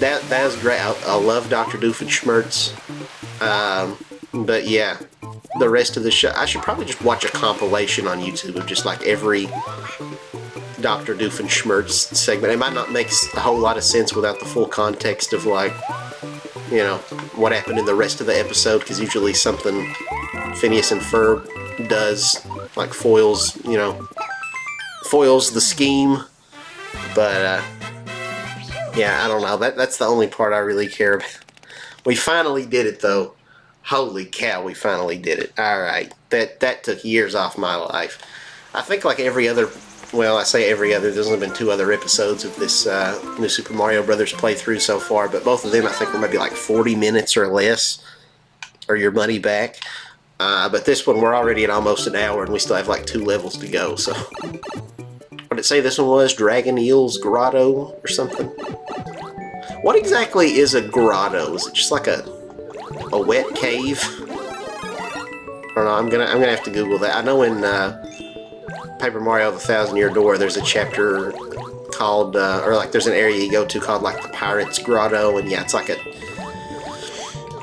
that is great. I love Dr. Doofenshmirtz. But yeah, the rest of the show, I should probably just watch a compilation on YouTube of just like every Dr. Doofenshmirtz segment. It might not make a whole lot of sense without the full context of like, you know, what happened in the rest of the episode, because usually something Phineas and Ferb does like foils the scheme. But yeah, I don't know. That's the only part I really care about. We finally did it though. Holy cow, we finally did it. Alright. That took years off my life. I think like every other, well, I say every other, there's only been 2 other episodes of this New Super Mario Brothers playthrough so far, but both of them I think were maybe like 40 minutes or less, or your money back. But this one, we're already at almost an hour, and we still have like 2 levels to go, so. What did it say this one was? Dragon Eel's Grotto or something? What exactly is a grotto? Is it just like a wet cave? I don't know, I'm gonna have to Google that. I know in Paper Mario The Thousand Year Door, there's a chapter called, or like there's an area you go to called like the Pirate's Grotto, and yeah, it's like a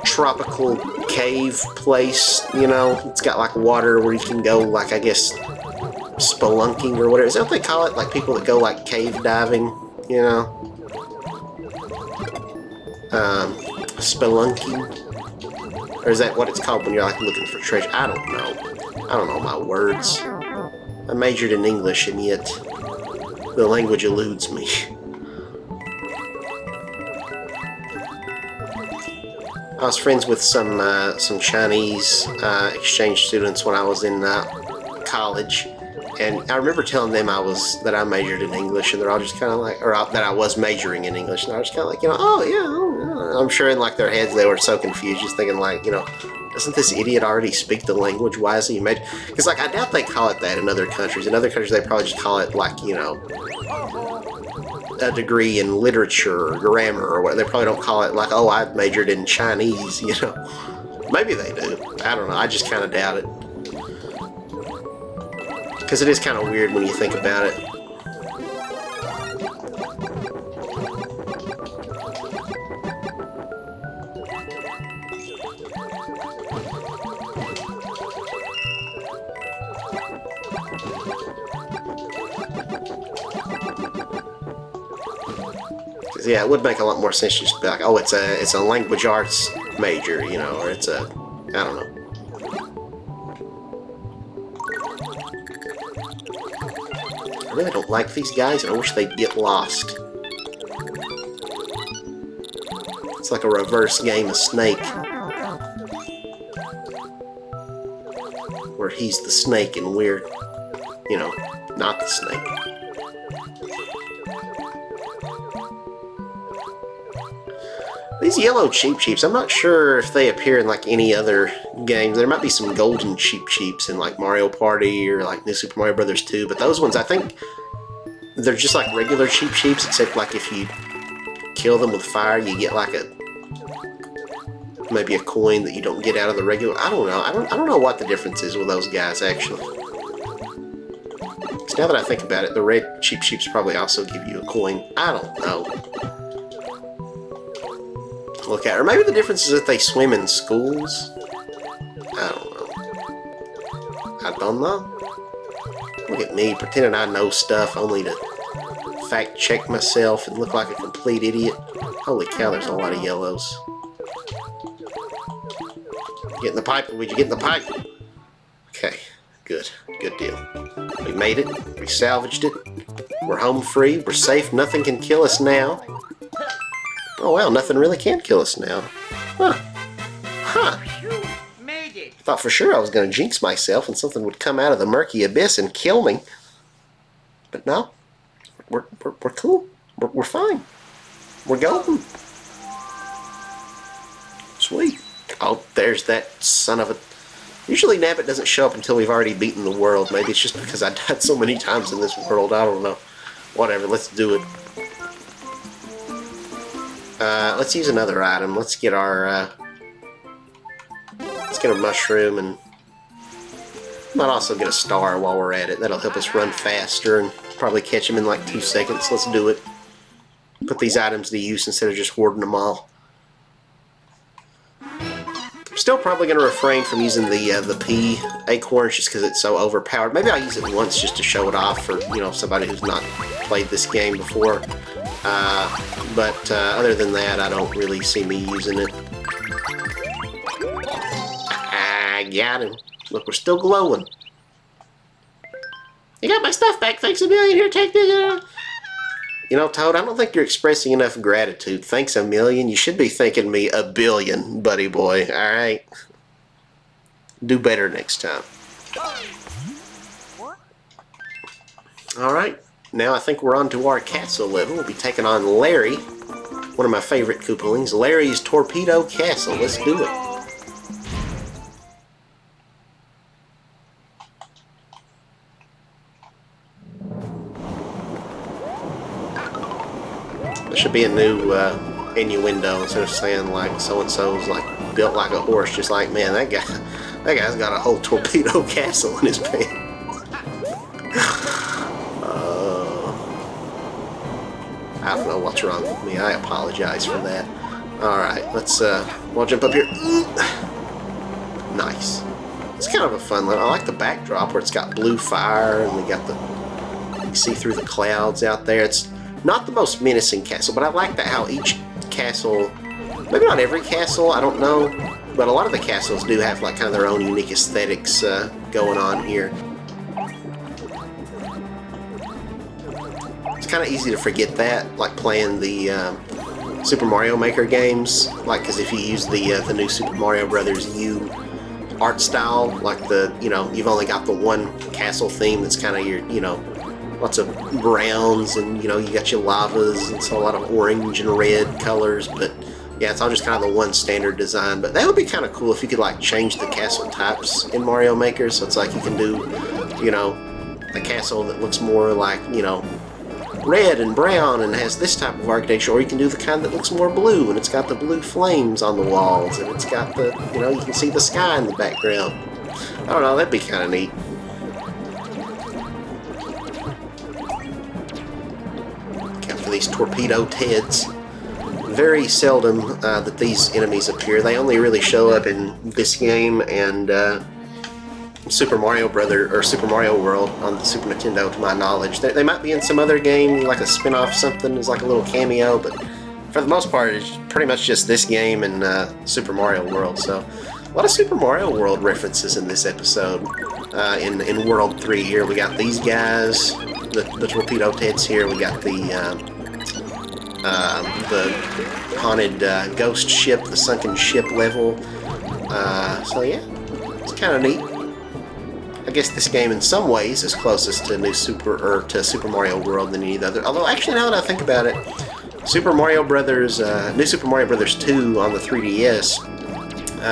tropical cave place, you know? It's got like water where you can go, like, I guess, spelunking or whatever. Is that what they call it? Like people that go like cave diving, you know? Spelunking? Or is that what it's called when you're like looking for treasure? I don't know. I don't know my words. I majored in English and yet the language eludes me. I was friends with some Chinese exchange students when I was in college, and I remember telling them that I majored in English, and they're all just kind of like, or that I was majoring in English, and I was kind of like, you know, oh yeah. I'm sure in like their heads they were so confused, just thinking like, you know, doesn't this idiot already speak the language? Why is he majoring? Because like I doubt they call it that in other countries. In other countries they probably just call it like, you know, a degree in literature or grammar or what. They probably don't call it like, oh, I've majored in Chinese, you know. Maybe they do. I don't know. I just kind of doubt it. Because it is kind of weird when you think about it. Yeah, it would make a lot more sense just to be like, oh, it's a language arts major, you know, or it's a, I don't know. I really don't like these guys, and I wish they'd get lost. It's like a reverse game of Snake, where he's the snake and we're, you know, not the snake. These yellow Cheep Cheeps, I'm not sure if they appear in like any other games. There might be some golden Cheep Cheeps in like Mario Party or like New Super Mario Brothers 2, but those ones, I think they're just like regular Cheep Cheeps, except like if you kill them with fire, you get like maybe a coin that you don't get out of the regular. I don't know. I don't know what the difference is with those guys actually. Because now that I think about it, the red Cheep Cheeps probably also give you a coin. I don't know. Look at, or maybe the difference is that they swim in schools. I don't know. I don't know. Look at me pretending I know stuff only to fact check myself and look like a complete idiot. Holy cow, there's a lot of yellows. Get in the pipe, Luigi, get in the pipe. Okay, good. Good deal. We made it. We salvaged it. We're home free. We're safe. Nothing can kill us now. Oh wow, nothing really can kill us now. Huh. Huh. I thought for sure I was going to jinx myself and something would come out of the murky abyss and kill me. But no. We're cool. We're fine. We're golden. Sweet. Oh, there's that son of a... Usually Nabbit doesn't show up until we've already beaten the world. Maybe it's just because I died so many times in this world. I don't know. Whatever, let's do it. Let's use another item. Let's get our, let's get a mushroom, and might also get a star while we're at it. That'll help us run faster and Probably catch them in like 2 seconds. Let's do it. Put these items to use instead of just hoarding them all. I'm still probably going to refrain from using the pea acorns just because it's so overpowered. Maybe I'll use it once just to show it off for, you know, somebody who's not played this game before. But other than that, I don't really see me using it. I got him. Look, we're still glowing. You got my stuff back. Thanks a million. Here, take this. You know, Toad, I don't think you're expressing enough gratitude. Thanks a million. You should be thanking me a billion, buddy boy. All right. Do better next time. All right. Now I think we're on to our castle level. We'll be taking on Larry, one of my favorite Koopalings. Larry's Torpedo Castle. Let's do it. There should be a new innuendo instead of saying like so-and-so's like built like a horse. Just like, man, that guy's got a whole torpedo castle in his pants. I don't know what's wrong with me. I apologize for that. Alright, let's we'll jump up here. Nice. It's kind of a fun level. I like the backdrop where it's got blue fire and we got the, you can see through the clouds out there. It's not the most menacing castle, but I like that how each castle, maybe not every castle, I don't know, but a lot of the castles do have like kind of their own unique aesthetics going on here. It's kind of easy to forget that, like playing the Super Mario Maker games, like because if you use the new Super Mario Brothers U art style, like the, you know, you've only got the one castle theme that's kind of your, you know, lots of browns and, you know, you got your lavas and so a lot of orange and red colors, but yeah, it's all just kind of the one standard design. But that would be kind of cool if you could like change the castle types in Mario Maker, so it's like you can do, you know, a castle that looks more like, you know, red and brown and has this type of architecture, or you can do the kind that looks more blue and it's got the blue flames on the walls and it's got the, you know, you can see the sky in the background. I don't know, that'd be kind of neat. These torpedo Teds. Very seldom that these enemies appear. They only really show up in this game and Super Mario Super Mario World on the Super Nintendo, to my knowledge. They might be in some other game, like a spin-off something, as like a little cameo, but for the most part, it's pretty much just this game and Super Mario World. So, a lot of Super Mario World references in this episode. In World 3 here, we got these guys, the torpedo Teds here. We got the haunted ghost ship, the sunken ship level. So yeah, it's kind of neat. I guess this game in some ways is closest to Super Mario World than any other. Although actually, now that I think about it, Super Mario Brothers, New Super Mario Brothers 2 on the 3DS,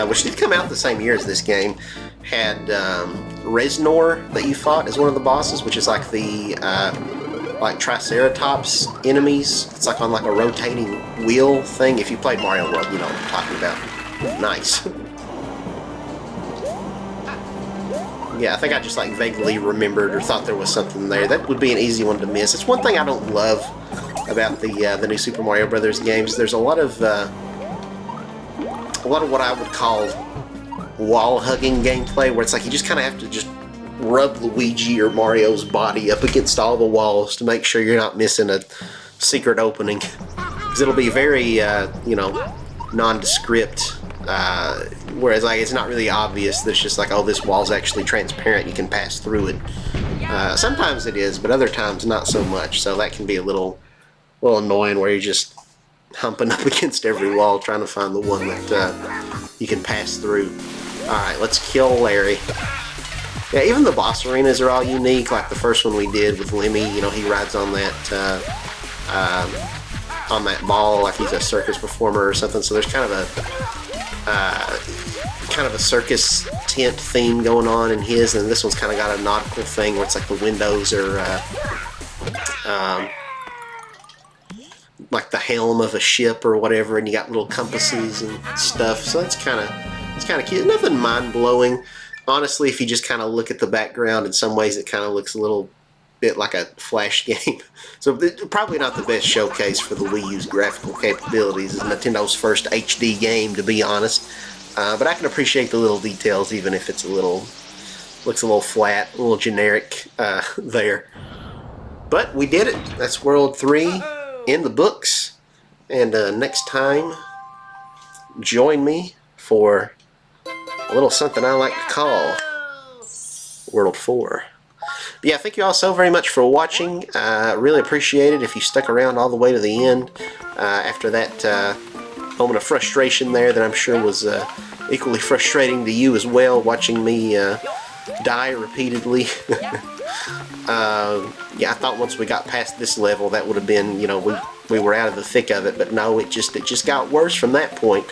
which did come out the same year as this game, had Reznor that you fought as one of the bosses, which is like the like Triceratops enemies. It's like on like a rotating wheel thing. If you played Mario World, you know what I'm talking about. Nice. Yeah, I think I just like vaguely remembered or thought there was something there. That would be an easy one to miss. It's one thing I don't love about the new Super Mario Brothers games. There's a lot of what I would call wall hugging gameplay, where it's like you just kind of have to just rub Luigi or Mario's body up against all the walls to make sure you're not missing a secret opening. Because it'll be very, you know, nondescript. Whereas like it's not really obvious. There's just like, oh, this wall's actually transparent. You can pass through it. Sometimes it is, but other times not so much. So that can be a little annoying, where you're just humping up against every wall trying to find the one that you can pass through. All right, let's kill Larry. Yeah, even the boss arenas are all unique. Like the first one we did with Lemmy, you know, he rides on that ball like he's a circus performer or something. So there's kind of a circus tent theme going on in his, and this one's kind of got a nautical thing where it's like the windows are like the helm of a ship or whatever, and you got little compasses and stuff. So it's kind of cute. Nothing mind blowing. Honestly, if you just kind of look at the background, in some ways it kind of looks a little bit like a flash game. So probably not the best showcase for the Wii U's graphical capabilities. It's Nintendo's first HD game, to be honest. But I can appreciate the little details, even if it's looks a little flat, a little generic there. But we did it. That's World 3 in the books. And next time, join me for a little something I like to call World 4. But yeah, thank you all so very much for watching. Really appreciate it if you stuck around all the way to the end after that moment of frustration there that I'm sure was equally frustrating to you as well, watching me die repeatedly. Yeah, I thought once we got past this level that would have been, you know, we were out of the thick of it, but no, it just got worse from that point.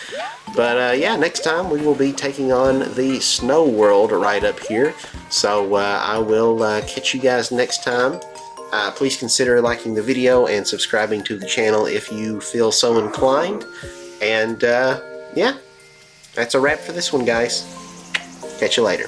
But yeah, next time we will be taking on the Snow World right up here. So I will catch you guys next time. Please consider liking the video and subscribing to the channel if you feel so inclined. And yeah, that's a wrap for this one, guys. Catch you later.